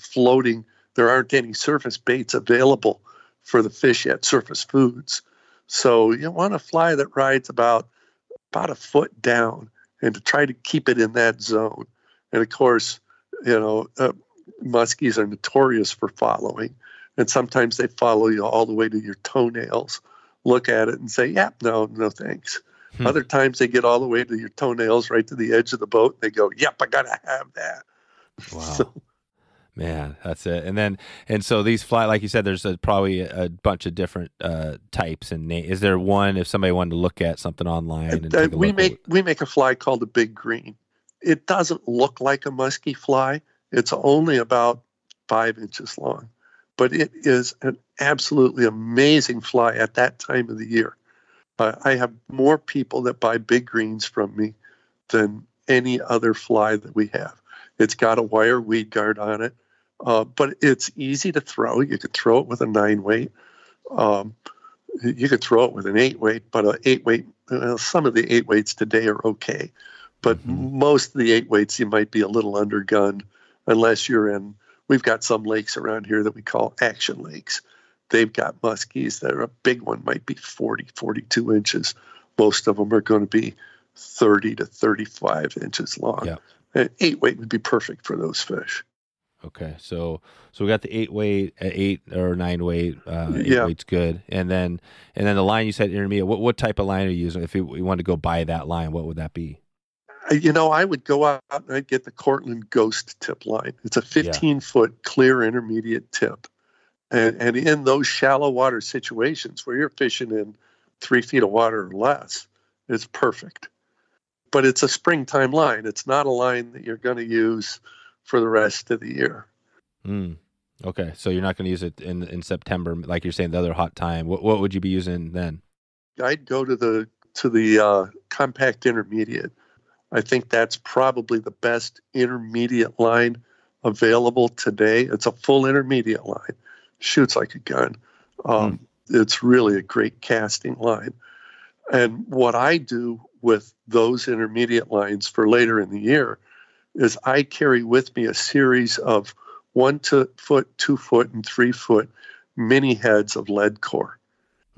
surface baits available for the fish yet, surface foods. So you want a fly that rides about a foot down, and to try to keep it in that zone. And of course, muskies are notorious for following, and sometimes they follow you all the way to your toenails, look at it and say, yeah, no thanks. Other times they get all the way to your toenails, right to the edge of the boat, and they go, yep, I gotta have that. Wow. So, Man, that's it. And so these fly, like you said, there's probably a bunch of different types and is there one if somebody wanted to look at something online? And we make a fly called a big green. It doesn't look like a musky fly. It's only about 5 inches long, but it is an absolutely amazing fly at that time of the year. I have more people that buy big greens from me than any other fly that we have. It's got a wire weed guard on it, but it's easy to throw. You could throw it with a 9-weight. You could throw it with an 8-weight, but an 8-weight, some of the 8-weights today are okay. But most of the 8-weights, you might be a little undergunned unless you're in, we've got some lakes around here that we call action lakes. They've got muskies that are a big one, might be 40, 42 inches. Most of them are going to be 30 to 35 inches long. Yeah. An 8-weight would be perfect for those fish. Okay, so we got the 8-weight, 8 or 9-weight. 8-weight's good, and then the line you said intermediate. What type of line are you using? If you wanted to go buy that line, what would that be? I would go out and I'd get the Cortland Ghost Tip line. It's a 15-foot clear intermediate tip, and in those shallow water situations where you're fishing in 3 feet of water or less, it's perfect. But it's a springtime line. It's not a line that you're going to use for the rest of the year. Okay, so you're not going to use it in September, like you're saying, the other hot time. What would you be using then? I'd go to the compact intermediate. I think that's probably the best intermediate line available today. It's a full intermediate line. Shoots like a gun. It's really a great casting line. And what I do with those intermediate lines for later in the year is I carry with me a series of 1 foot, 2 foot, and 3 foot mini heads of lead core.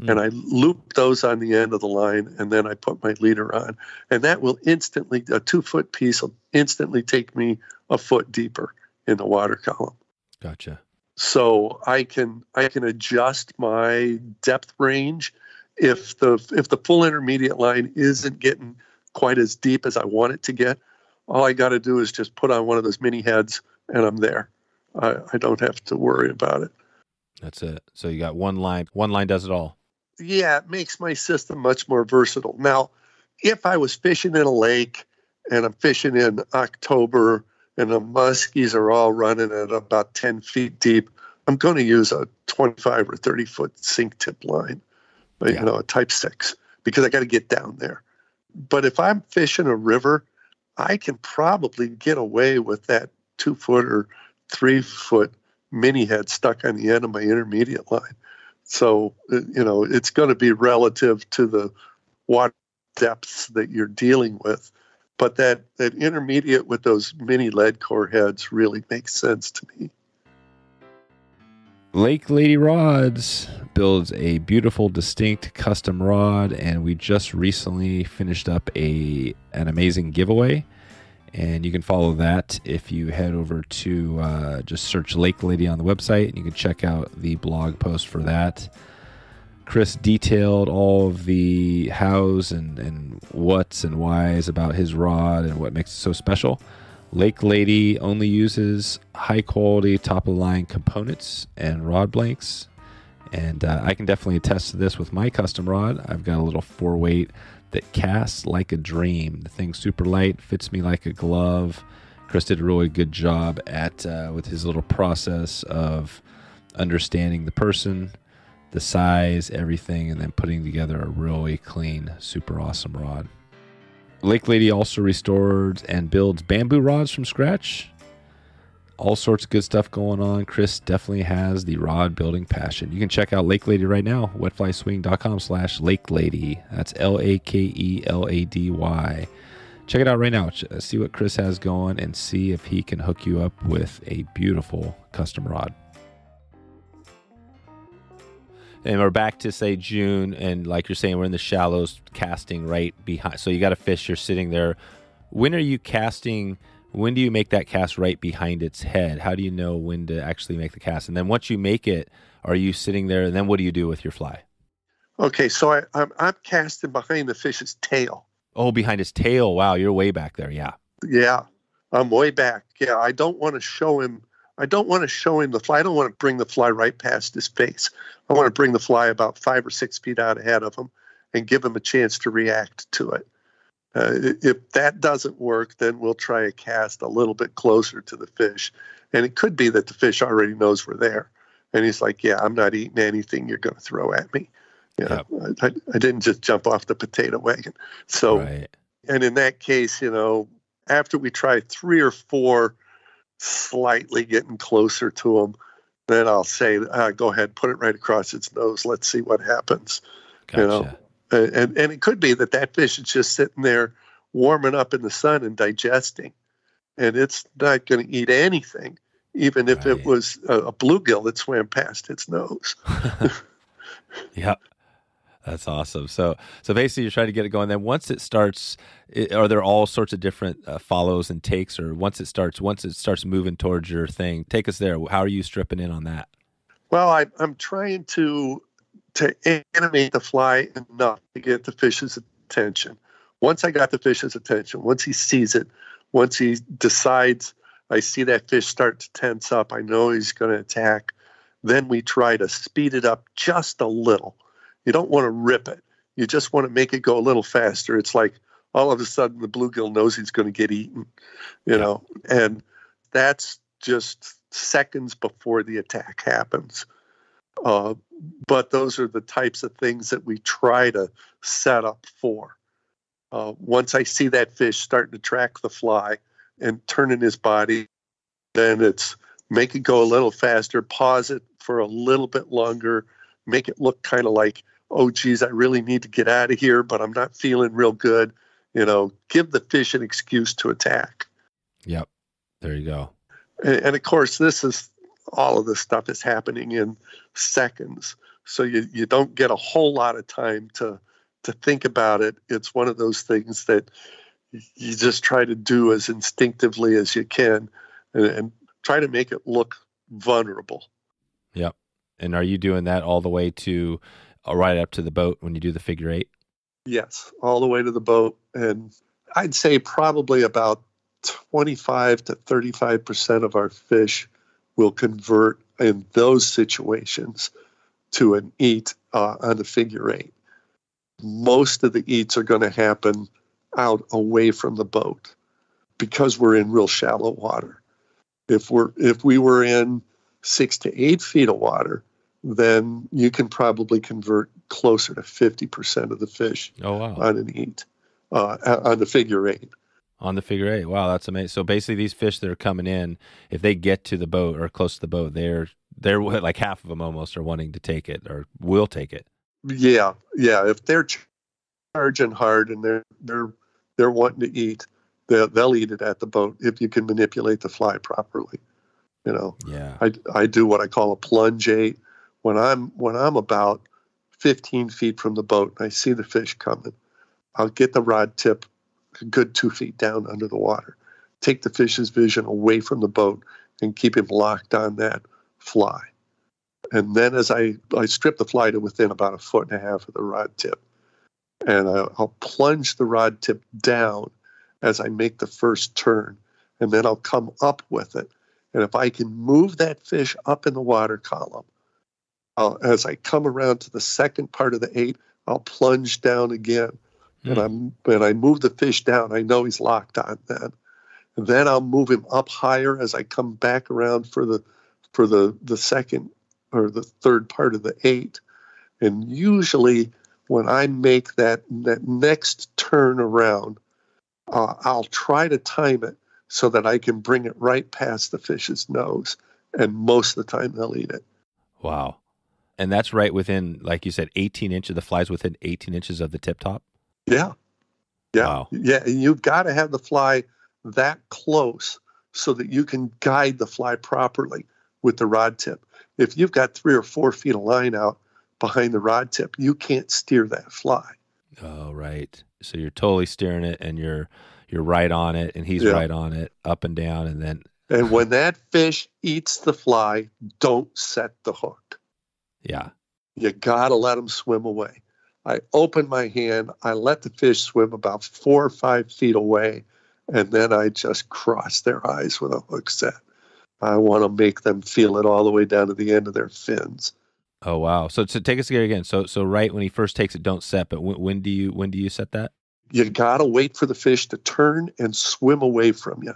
And I loop those on the end of the line, and then I put my leader on. And that will instantly, a 2-foot piece will instantly take me a foot deeper in the water column. Gotcha. So I can adjust my depth range if the full intermediate line isn't getting quite as deep as I want it to get. All I got to do is just put on one of those mini heads, and I'm there. I don't have to worry about it. That's it. So you got one line. One line does it all. Yeah, it makes my system much more versatile. Now, if I was fishing in a lake and I'm fishing in October and the muskies are all running at about 10 feet deep, I'm going to use a 25 or 30 foot sink tip line, a type 6, because I got to get down there. But if I'm fishing a river, I can probably get away with that 2 foot or 3 foot mini head stuck on the end of my intermediate line. So, it's going to be relative to the water depths that you're dealing with. But that intermediate with those mini lead core heads really makes sense to me. LakeLady Rods builds a beautiful, distinct custom rod, and we just recently finished up an amazing giveaway. And you can follow that if you head over to just search LakeLady on the website, and you can check out the blog post for that. Chris detailed all of the hows and whats and whys about his rod and what makes it so special. LakeLady only uses high-quality, top-of-the-line components and rod blanks. And I can definitely attest to this with my custom rod. I've got a little 4-weight that casts like a dream. The thing's super light, fits me like a glove. Chris did a really good job at with his little process of understanding the person, the size, everything, and then putting together a really clean, super awesome rod. LakeLady also restores and builds bamboo rods from scratch. All sorts of good stuff going on. Chris definitely has the rod building passion. You can check out LakeLady right now, wetflyswing.com/LakeLady. That's LakeLady. Check it out right now. See what Chris has going and see if he can hook you up with a beautiful custom rod. And we're back to, say, June, and like you're saying, we're in the shallows casting right behind. So you got a fish, you're sitting there. When are you casting? When do you make that cast right behind its head? How do you know when to actually make the cast? And then once you make it, are you sitting there, and then what do you do with your fly? Okay, so I'm casting behind the fish's tail. Oh, behind his tail. Wow, you're way back there, yeah. Yeah, I'm way back. Yeah, I don't want to show him I don't want to show him the fly. I don't want to bring the fly right past his face. I want to bring the fly about 5 or 6 feet out ahead of him and give him a chance to react to it. If that doesn't work, then we'll try a cast a little bit closer to the fish. And it could be that the fish already knows we're there. And he's like, yeah, I'm not eating anything you're going to throw at me. You know, I didn't just jump off the potato wagon. So, and in that case, you know, after we try 3 or 4 slightly getting closer to him, then I'll say, go ahead, put it right across its nose. Let's see what happens. Gotcha. You know, and it could be that fish is just sitting there warming up in the sun and digesting, and it's not going to eat anything, even if it was a bluegill that swam past its nose. Yeah. That's awesome. So basically, you're trying to get it going. Then once it starts, are there all sorts of different follows and takes, or once it starts moving towards your thing? Take us there. How are you stripping in on that? Well, I'm trying to animate the fly enough to get the fish's attention. Once I got the fish's attention, once he sees it, once he decides, I see that fish start to tense up, I know he's going to attack. Then we try to speed it up just a little. You don't want to rip it. You just want to make it go a little faster. It's like all of a sudden the bluegill knows he's going to get eaten, you know, and that's just seconds before the attack happens. But those are the types of things that we try to set up for. Once I see that fish starting to track the fly and turning his body, then it's make it go a little faster, pause it for a little bit longer, make it look kind of like, oh, geez, I really need to get out of here, but I'm not feeling real good. You know, give the fish an excuse to attack. Yep. There you go. And of course, all of this stuff is happening in seconds. So you don't get a whole lot of time to think about it. It's one of those things that you just try to do as instinctively as you can and try to make it look vulnerable. Yep. And are you doing that all the way to right up to the boat when you do the figure 8? Yes, all the way to the boat. And I'd say probably about 25 to 35% of our fish will convert in those situations to an eat on the figure 8. Most of the eats are going to happen out away from the boat because we're in real shallow water. If we were in 6 to 8 feet of water, then you can probably convert closer to 50% of the fish on an eat, on the figure 8. On the figure 8. Wow, that's amazing. So basically these fish that are coming in, if they get to the boat or close to the boat, they're like half of them almost are wanting to take it or will take it. Yeah. If they're charging hard and they're wanting to eat, they'll eat it at the boat if you can manipulate the fly properly. You know, I do what I call a plunge 8. When I'm about 15 feet from the boat and I see the fish coming, I'll get the rod tip a good 2 feet down under the water, take the fish's vision away from the boat and keep him locked on that fly. And then as I strip the fly to within about 1.5 feet of the rod tip, and I'll plunge the rod tip down as I make the first turn, and then I'll come up with it. And if I can move that fish up in the water column, as I come around to the second part of the 8, I'll plunge down again. And I move the fish down. I know he's locked on then. And then I'll move him up higher as I come back around for the second or the third part of the 8. And usually when I make that next turn around, I'll try to time it so that I can bring it right past the fish's nose. And most of the time they'll eat it. Wow. And that's right within, like you said, 18 inches. The fly's within 18 inches of the tip top? Yeah. Wow. Yeah. And you've got to have the fly that close so that you can guide the fly properly with the rod tip. If you've got 3 or 4 feet of line out behind the rod tip, you can't steer that fly. Oh, right. So you're totally steering it and you're right on it and he's right on it, up and down, and then... And when that fish eats the fly, don't set the hook. Yeah. You got to let him swim away. I open my hand, I let the fish swim about 4 or 5 feet away, and then I just cross their eyes with a hook set. I want to make them feel it all the way down to the end of their fins. Oh wow! So take us here again. So right when he first takes it, don't set. But when do you set that? You gotta wait for the fish to turn and swim away from you,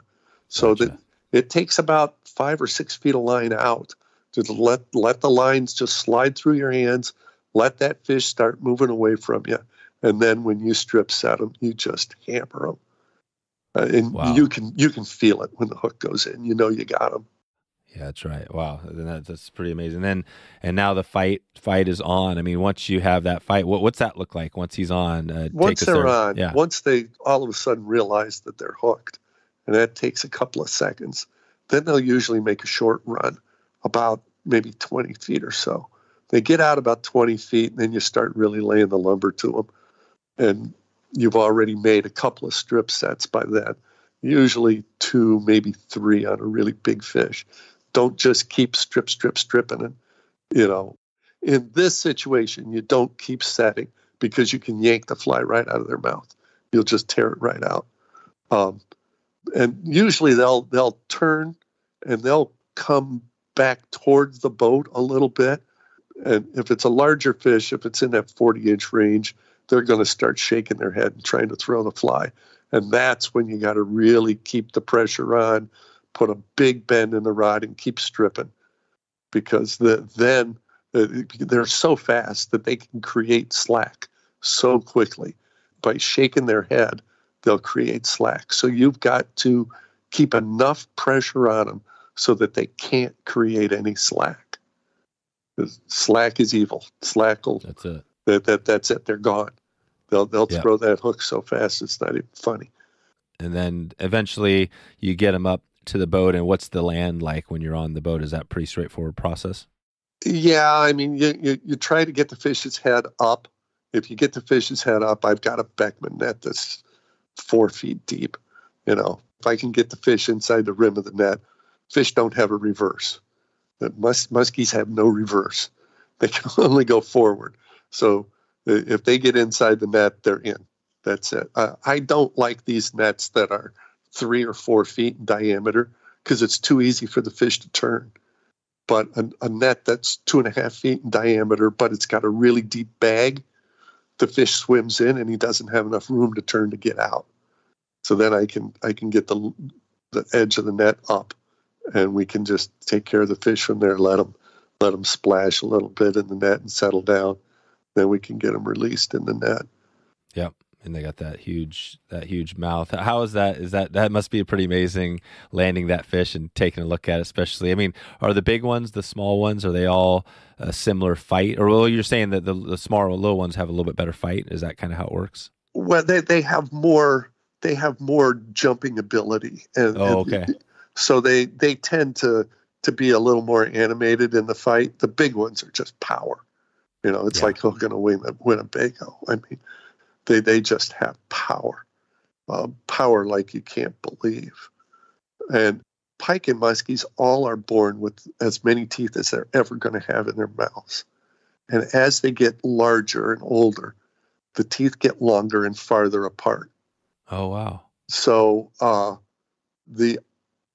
so that it takes about 5 or 6 feet of line out. Just let the lines just slide through your hands. Let that fish start moving away from you, and then when you strip set them, you just hammer them, and you can feel it when the hook goes in. You know you got them. Yeah, that's right. Wow, that's pretty amazing. And now the fight is on. I mean, once you have that fight, what's that look like once he's on? Once they're on, once they all of a sudden realize that they're hooked, and that takes a couple of seconds, then they'll usually make a short run, about maybe 20 feet or so. They get out about 20 feet, and then you start really laying the lumber to them. And you've already made a couple of strip sets by then, usually 2, maybe 3 on a really big fish. Don't just keep stripping it. You know, in this situation, you don't keep setting because you can yank the fly right out of their mouth. You'll just tear it right out. And usually they'll turn and they'll come back towards the boat a little bit. And if it's a larger fish, if it's in that 40-inch range, they're going to start shaking their head and trying to throw the fly. And that's when you got to really keep the pressure on, put a big bend in the rod, and keep stripping, because then they're so fast that they can create slack so quickly. By shaking their head, they'll create slack. So you've got to keep enough pressure on them so that they can't create any slack. Slack is evil. Slack will. That's it. That's it. They're gone. They'll throw that hook so fast it's not even funny. And then eventually you get them up to the boat. And what's the land like when you're on the boat? Is that a pretty straightforward process? Yeah, I mean, you try to get the fish's head up. If you get the fish's head up, I've got a Beckman net that's 4 feet deep. You know, if I can get the fish inside the rim of the net, fish don't have a reverse. The muskies have no reverse. They can only go forward. So if they get inside the net, they're in. That's it. I don't like these nets that are 3 or 4 feet in diameter because it's too easy for the fish to turn. But a net that's 2.5 feet in diameter, but it's got a really deep bag, the fish swims in and he doesn't have enough room to turn to get out. So then I can get the edge of the net up, and we can just take care of the fish from there. Let them splash a little bit in the net and settle down. Then we can get them released in the net. Yep. And they got that huge mouth. How is that? That must be pretty amazing landing that fish and taking a look at it, especially. I mean, are the big ones, the small ones, are they all a similar fight? Or well, you're saying that the smaller, little ones have a little bit better fight? Is that kind of how it works? Well, they have more jumping ability. Okay. So they tend to be a little more animated in the fight. The big ones are just power. You know, it's like hooking a Winnebago. I mean, they just have power, power like you can't believe. And pike and muskies all are born with as many teeth as they're ever going to have in their mouths. And as they get larger and older, the teeth get longer and farther apart. Oh, wow. So the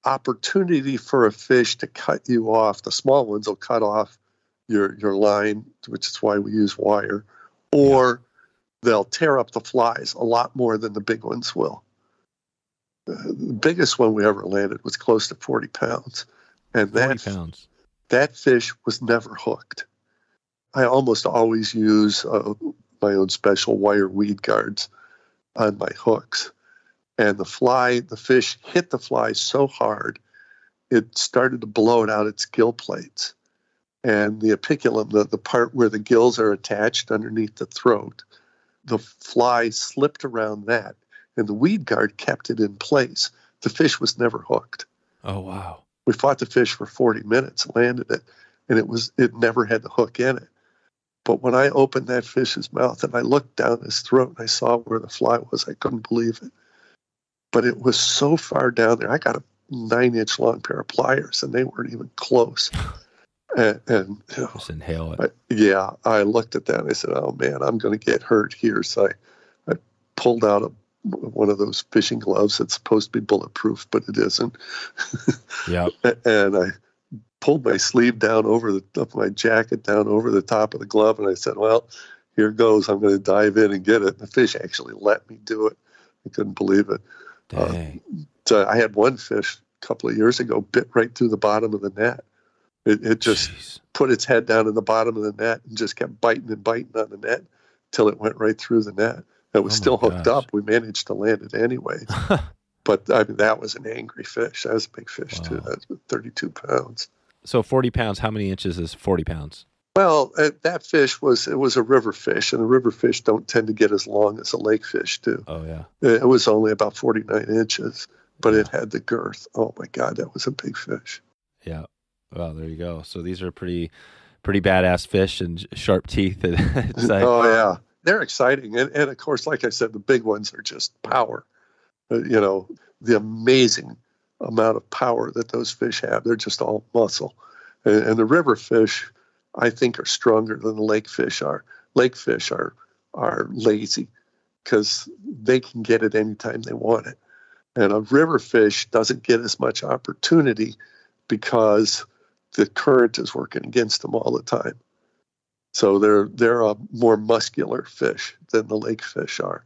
opportunity for a fish to cut you off, the small ones will cut off your line, which is why we use wire, or they'll tear up the flies a lot more than the big ones will. The biggest one we ever landed was close to 40 pounds. And 40 pounds. That fish was never hooked. I almost always use my own special wire weed guards on my hooks. And the fish hit the fly so hard, it started to blow it out its gill plates. And the apiculum, the part where the gills are attached underneath the throat, the fly slipped around that, and the weed guard kept it in place. The fish was never hooked. Oh, wow. We fought the fish for 40 minutes, landed it, and it never had the hook in it. But when I opened that fish's mouth and I looked down his throat and I saw where the fly was, I couldn't believe it. But it was so far down there. I got a 9-inch long pair of pliers, and they weren't even close. And you know, just inhale it. I looked at that and I said, "Oh man, I'm going to get hurt here." So I pulled out one of those fishing gloves that's supposed to be bulletproof, but it isn't. Yeah. And I pulled my sleeve down over my jacket down over the top of the glove, and I said, well, here goes. I'm going to dive in and get it. And the fish actually let me do it. I couldn't believe it. Dang. So I had one fish a couple of years ago bit right through the bottom of the net. It just put its head down in the bottom of the net and just kept biting and biting on the net till it went right through the net. It was still hooked up. We managed to land it anyway. But I mean, that was an angry fish. That was a big fish too. That was 32 pounds. So 40 pounds, how many inches is 40 pounds? Well, that fish was a river fish, and the river fish don't tend to get as long as a lake fish do. Oh, yeah. It was only about 49 inches, but it had the girth. Oh, my God, that was a big fish. Yeah. Well, there you go. So these are pretty badass fish and sharp teeth. It's like, oh, yeah. They're exciting. And, of course, like I said, the big ones are just power. The amazing amount of power that those fish have. They're just all muscle. And the river fish, I think, are stronger than the lake fish are. Lake fish are lazy because they can get it anytime they want it. And a river fish doesn't get as much opportunity because the current is working against them all the time. So they're a more muscular fish than the lake fish are.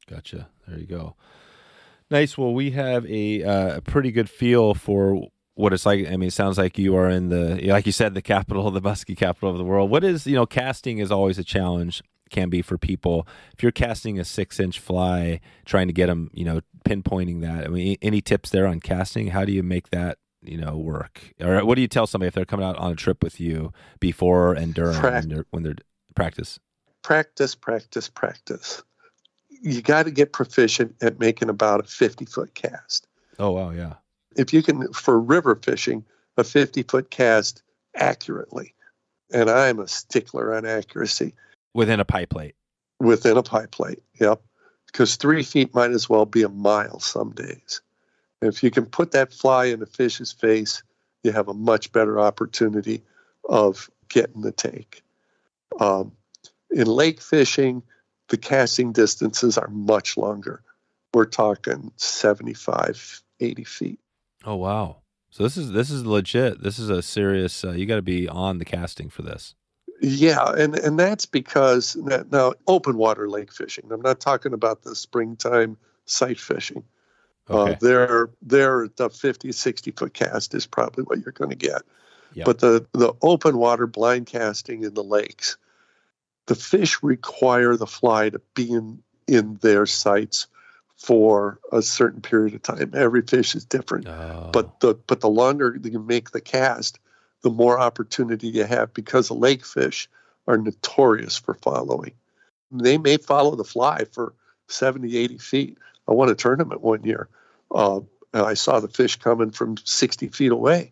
Gotcha. There you go. Nice. Well, we have a pretty good feel for what it's like. I mean, it sounds like you are in like you said, the capital, the musky capital of the world. What is, casting is always a challenge, can be for people. If you're casting a 6-inch fly, trying to get them, pinpointing that. I mean, any tips there on casting? How do you make that, work? Or what do you tell somebody if they're coming out on a trip with you before and during when they're practice? Practice. You got to get proficient at making about a 50-foot cast. Oh, wow, yeah. If you can, for river fishing, a 50-foot cast accurately, and I'm a stickler on accuracy. Within a pie plate. Within a pie plate, yep. Because 3 feet might as well be a mile some days. If you can put that fly in a fish's face, you have a much better opportunity of getting the take. In lake fishing, the casting distances are much longer. We're talking 75, 80 feet. Oh, wow. So this is legit. This is a serious, you got to be on the casting for this. Yeah, and that's because, now, open water lake fishing. I'm not talking about the springtime sight fishing. Okay. The 50, 60-foot cast is probably what you're going to get. Yep. But the open water blind casting in the lakes, the fish require the fly to be in their sights for a certain period of time. Every fish is different. Oh. But the longer you make the cast, the more opportunity you have, because the lake fish are notorious for following. They may follow the fly for 70, 80 feet. I won a tournament one year, and I saw the fish coming from 60 feet away.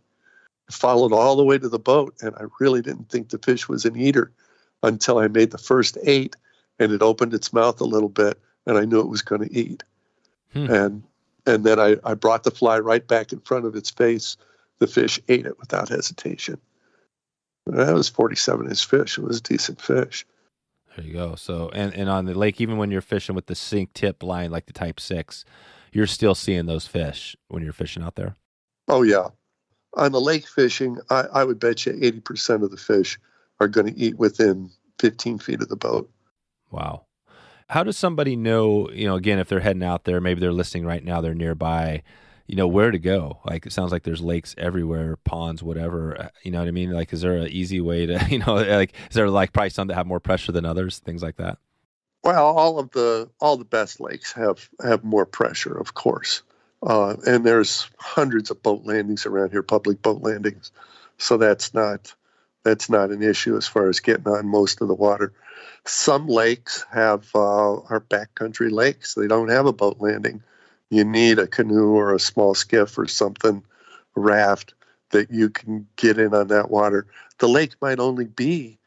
I followed all the way to the boat, and I really didn't think the fish was an eater until I made the first 8, and it opened its mouth a little bit, and I knew it was going to eat. And then I brought the fly right back in front of its face. The fish ate it without hesitation. That was 47-inch fish. It was a decent fish. There you go. So, and on the lake, even when you're fishing with the sink tip line, like the Type 6, you're still seeing those fish when you're fishing out there? Oh, yeah. On the lake fishing, I would bet you 80% of the fish are going to eat within 15 feet of the boat. Wow. How does somebody know, again, if they're heading out there, maybe they're listening right now, they're nearby, where to go? Like, it sounds like there's lakes everywhere, ponds, whatever. You know what I mean? Like, is there an easy way to, is there probably some that have more pressure than others, things like that? Well, all the best lakes have more pressure, of course. And there's hundreds of boat landings around here, public boat landings. So that's not an issue as far as getting on most of the water. Some lakes are backcountry lakes. They don't have a boat landing. You need a canoe or a small skiff or something, a raft, that you can get in on that water. The lake might only be,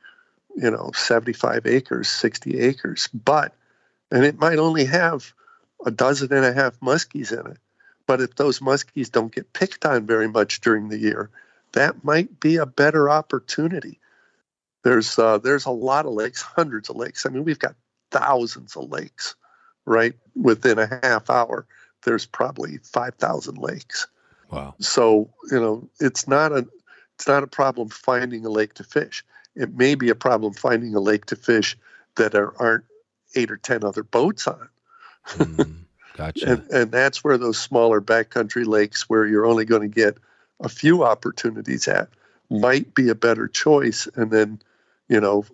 75 acres, 60 acres, and it might only have 12.5 muskies in it. But if those muskies don't get picked on very much during the year, that might be a better opportunity. There's a lot of lakes, hundreds of lakes. I mean, we've got thousands of lakes right within a half hour, there's probably 5,000 lakes. Wow. So, it's not a problem finding a lake to fish. It may be a problem finding a lake to fish that aren't 8 or 10 other boats on. Gotcha. And that's where those smaller backcountry lakes where you're only going to get a few opportunities at might be a better choice. And then,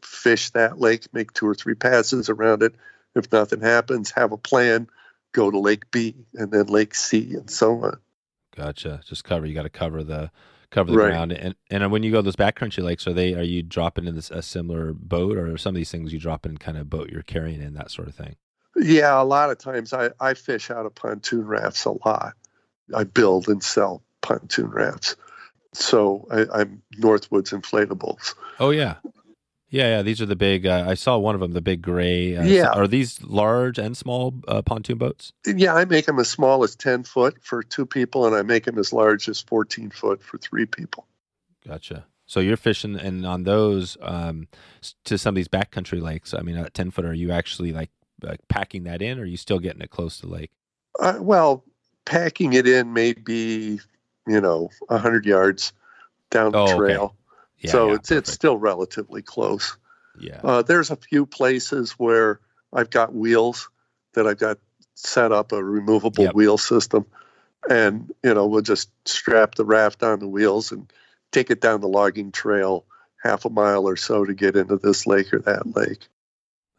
fish that lake, make 2 or 3 passes around it. If nothing happens, have a plan, go to Lake B and then Lake C and so on. Gotcha. Just you got to cover the ground. And when you go to those backcountry lakes, are you dropping in a similar boat, or some of these things you drop in kind of boat you're carrying in, that sort of thing? Yeah, a lot of times I fish out of pontoon rafts a lot. I build and sell pontoon rafts. So I'm Northwoods Inflatables. Oh, yeah. Yeah. These are the big, I saw one of them, the big gray. Are these large and small pontoon boats? Yeah, I make them as small as 10 foot for 2 people, and I make them as large as 14 foot for 3 people. Gotcha. So you're fishing, and on those, to some of these backcountry lakes, I mean, at 10 foot, are you actually like packing that in, or are you still getting it close to the lake? Well, packing it in may be, 100 yards down the trail. Okay. Yeah, so it's still relatively close. Yeah. There's a few places where I've got wheels that I've got set up, a removable wheel system, and we'll just strap the raft on the wheels and take it down the logging trail half a mile or so to get into this lake or that lake.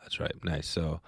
That's right. Nice. So,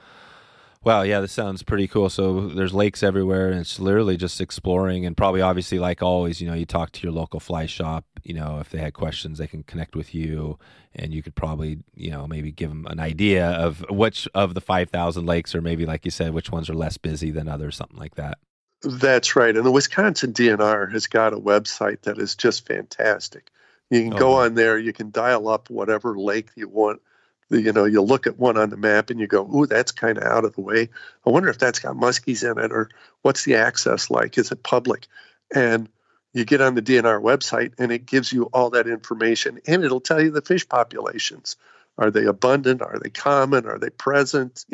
wow, yeah, this sounds pretty cool. So there's lakes everywhere, and it's literally just exploring, and probably obviously, like always, you talk to your local fly shop. If they had questions, they can connect with you, and you could probably, maybe give them an idea of which of the 5,000 lakes, or maybe, like you said, which ones are less busy than others, something like that. That's right. And the Wisconsin DNR has got a website that is just fantastic. You can go on there, you can dial up whatever lake you want. You look at one on the map and you go, ooh, that's kind of out of the way. I wonder if that's got muskies in it, or what's the access like? Is it public? And you get on the DNR website and it gives you all that information, and it'll tell you the fish populations. Are they abundant? Are they common? Are they present?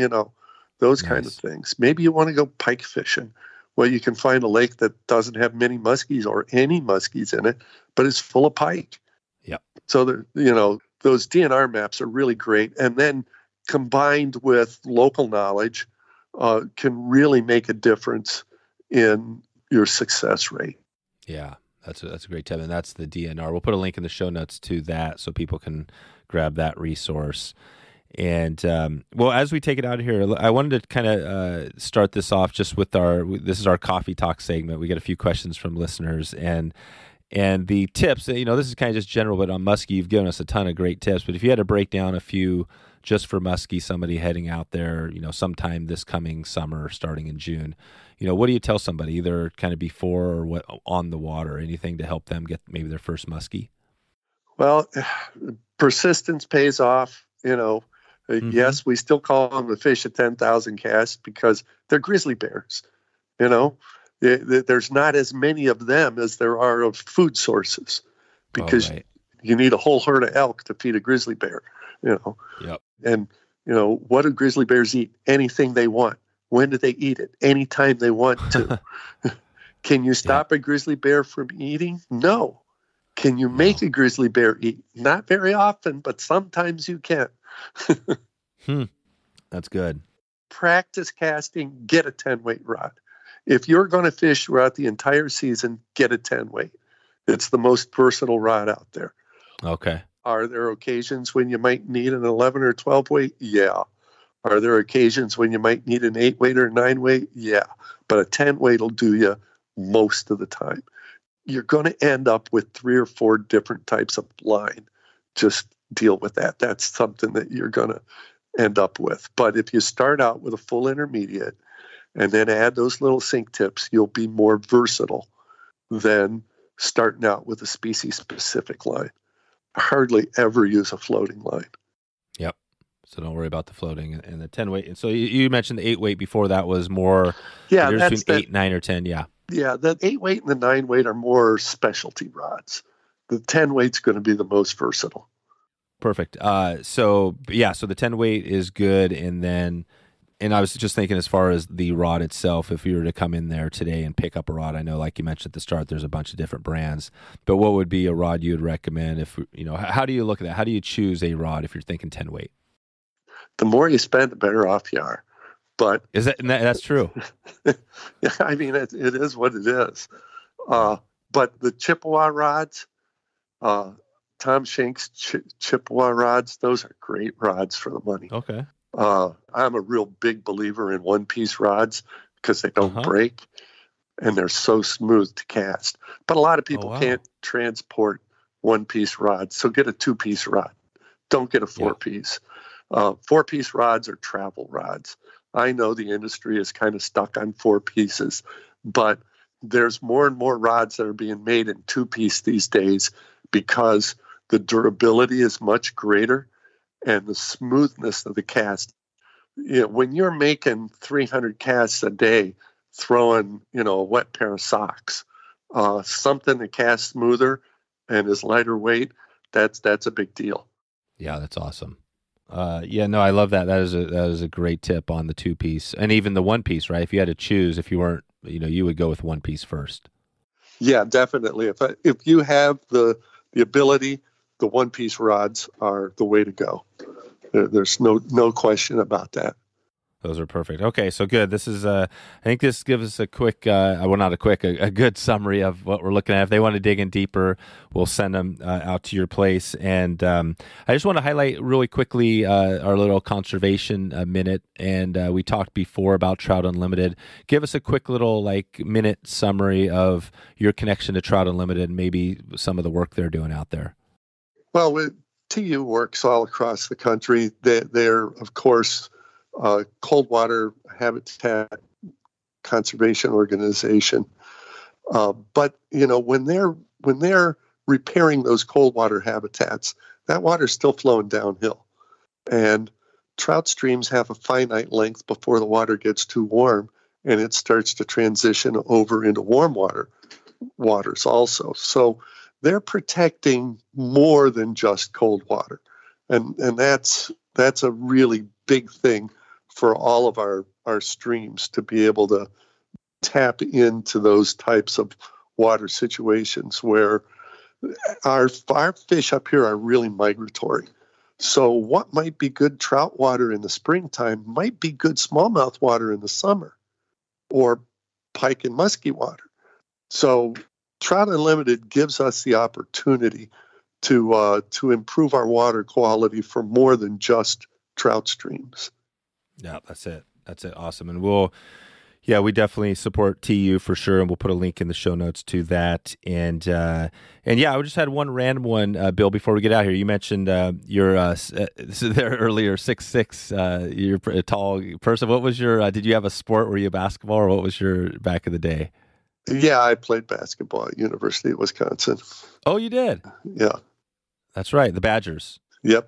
Those kind of things. Maybe you want to go pike fishing. Well, you can find a lake that doesn't have many muskies or any muskies in it, but it's full of pike. Yep. So, those DNR maps are really great. And then combined with local knowledge can really make a difference in your success rate. Yeah, that's a great tip. And that's the DNR. We'll put a link in the show notes to that so people can grab that resource. And, well, as we take it out of here, I wanted to kind of start this off just with this is our coffee talk segment. We get a few questions from listeners, and the tips, this is kind of just general, but on muskie, you've given us a ton of great tips. But if you had to break down a few just for muskie, somebody heading out there, sometime this coming summer, starting in June, what do you tell somebody, either kind of before or what on the water, anything to help them get maybe their first muskie? Well, persistence pays off. Yes, we still call them the fish at 10,000 casts because they're grizzly bears. There's not as many of them as there are of food sources, because you need a whole herd of elk to feed a grizzly bear. Yep. And what do grizzly bears eat? Anything they want. When do they eat it? Anytime they want to. Can you stop a grizzly bear from eating? No. Can you make a grizzly bear eat? Not very often, but sometimes you can. That's good. Practice casting, get a 10-weight rod. If you're going to fish throughout the entire season, get a 10-weight. It's the most versatile rod out there. Okay. Are there occasions when you might need an 11 or 12-weight? Yeah. Are there occasions when you might need an 8-weight or 9-weight? Yeah. But a 10-weight will do you most of the time. You're going to end up with 3 or 4 different types of line. Just deal with that. That's something that you're going to end up with. But if you start out with a full intermediate and then add those little sink tips, you'll be more versatile than starting out with a species-specific line. Hardly ever use a floating line. Yep. So don't worry about the floating and the 10-weight. And so you mentioned the 8-weight before. That was more between 8, 9, or 10. Yeah. Yeah, the 8-weight and the 9-weight are more specialty rods. The 10-weight's going to be the most versatile. Perfect. So the 10-weight is good, and then And I was just thinking, as far as the rod itself, if you were to come in there today and pick up a rod, I know, like you mentioned at the start, there's a bunch of different brands, but what would be a rod you'd recommend? If, how do you look at that? How do you choose a rod if you're thinking 10 weight? The more you spend, the better off you are. But that's true? Yeah, I mean, it is what it is. But the Chippewa rods, Tom Shank's Chippewa rods, those are great rods for the money. Okay. I'm a real big believer in one-piece rods because they don't break and they're so smooth to cast. But a lot of people can't transport one-piece rods, so get a two-piece rod. Don't get a four-piece. Four-piece rods are travel rods. I know the industry is kind of stuck on four pieces, but there's more and more rods that are being made in two-piece these days because the durability is much greater and the smoothness of the cast. When you're making 300 casts a day, throwing, a wet pair of socks, something that casts smoother and is lighter weight, that's a big deal. Yeah, that's awesome. I love that. That is a great tip on the two piece and even the one piece, right? If you had to choose, if you weren't, you would go with one piece first. Yeah, definitely. If you have the ability, the one piece rods are the way to go. There's no question about that. Those are perfect. Okay, so good. This is, I think this gives us a quick, a good summary of what we're looking at. If they want to dig in deeper, we'll send them out to your place. And I just want to highlight really quickly our little conservation minute. And we talked before about Trout Unlimited. Give us a quick little minute summary of your connection to Trout Unlimited and maybe some of the work they're doing out there. Well, TU works all across the country. They're of course, cold water habitat conservation organization. But when they're repairing those cold water habitats, that water's still flowing downhill. And trout streams have a finite length before the water gets too warm and it starts to transition over into warm waters also. So they're protecting more than just cold water. And that's a really big thing for all of our streams to be able to tap into those types of water situations where our fish up here are really migratory. So what might be good trout water in the springtime might be good smallmouth water in the summer or pike and musky water. So Trout Unlimited gives us the opportunity to improve our water quality for more than just trout streams. Yeah, that's it. Awesome. And we definitely support TU for sure. And we'll put a link in the show notes to that. And I just had one random one, Bill, before we get out here. You mentioned you're there earlier, 6'6", you're a tall person. What was your, did you have a sport? Were you basketball or what was your back in the day? Yeah, I played basketball at University of Wisconsin. Oh, you did? Yeah. That's right. The Badgers. Yep.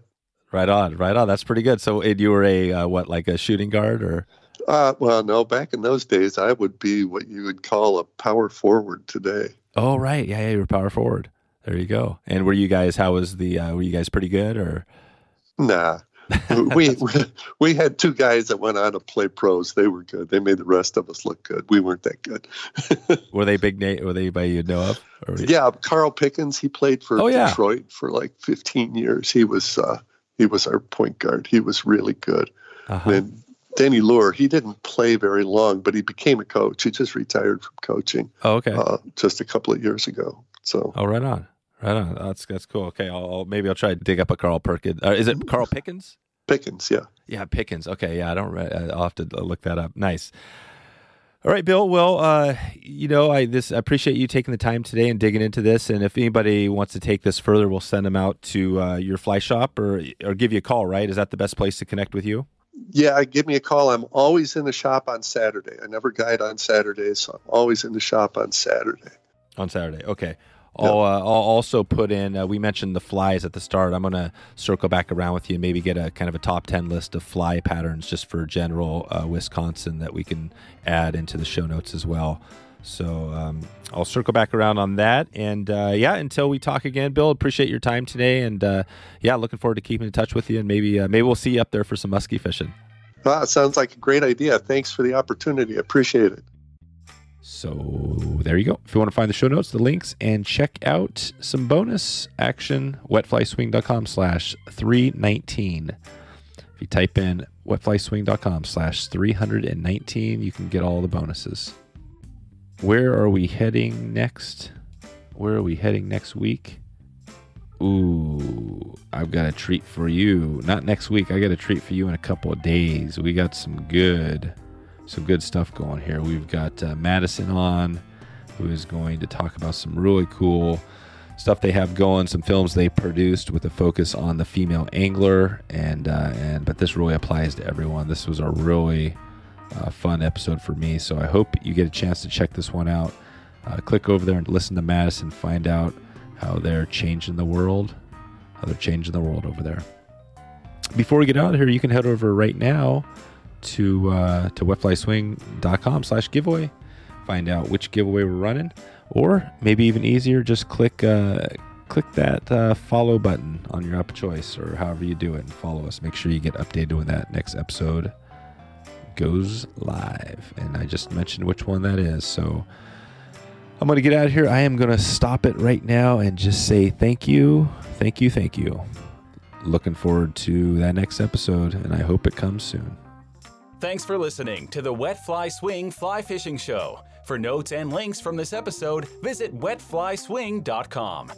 Right on. That's pretty good. So you were a shooting guard or? Well, no, back in those days, I would be what you would call a power forward today. Oh, right. Yeah, you were power forward. There you go. And were you guys pretty good or? Nah. we had two guys that went on to play pros. They were good. They made the rest of us look good. We weren't that good. Were they big name? Were they anybody you know of? Yeah, Carl Pickens. He played for Detroit for 15 years. He was our point guard. He was really good. Uh-huh. And Danny Lure, he didn't play very long, but he became a coach. He just retired from coaching. Oh, okay. Just a couple of years ago. So. Oh, right on. That's cool. Okay, I'll try to dig up a Carl Perkins. Is it Carl Pickens? Pickens, yeah. Yeah, Pickens. Okay, yeah. I'll have to look that up. Nice. All right, Bill. Well, I appreciate you taking the time today and digging into this. And if anybody wants to take this further, we'll send them out to your fly shop or give you a call. Right? Is that the best place to connect with you? Yeah, give me a call. I'm always in the shop on Saturday. I never guide on Saturdays, so I'm always in the shop on Saturday. On Saturday, okay. I'll also put in, we mentioned the flies at the start. I'm going to circle back around with you and maybe get a kind of a top 10 list of fly patterns just for general Wisconsin that we can add into the show notes as well. So I'll circle back around on that. And until we talk again, Bill, appreciate your time today. And looking forward to keeping in touch with you. And maybe we'll see you up there for some musky fishing. Wow, it sounds like a great idea. Thanks for the opportunity. I appreciate it. So there you go. If you want to find the show notes, the links, and check out some bonus action, wetflyswing.com/319. If you type in wetflyswing.com/319, you can get all the bonuses. Where are we heading next? Where are we heading next week? Ooh, I've got a treat for you. Not next week. I got a treat for you in a couple of days. We got some good stuff going here. We've got Madison on, who is going to talk about some really cool stuff they have going, some films they produced with a focus on the female angler, but this really applies to everyone. This was a really fun episode for me, so I hope you get a chance to check this one out. Click over there and listen to Madison, find out how they're changing the world, over there. Before we get out of here, you can head over right now to wetflyswing.com/giveaway. Find out which giveaway we're running, or maybe even easier, just click that follow button on your app of choice, or however you do it, and follow us. Make sure you get updated when that next episode goes live. And I just mentioned which one that is, so I'm going to get out of here. I am going to stop it right now and just say thank you. Looking forward to that next episode, and I hope it comes soon. Thanks for listening to the Wet Fly Swing Fly Fishing Show. For notes and links from this episode, visit wetflyswing.com.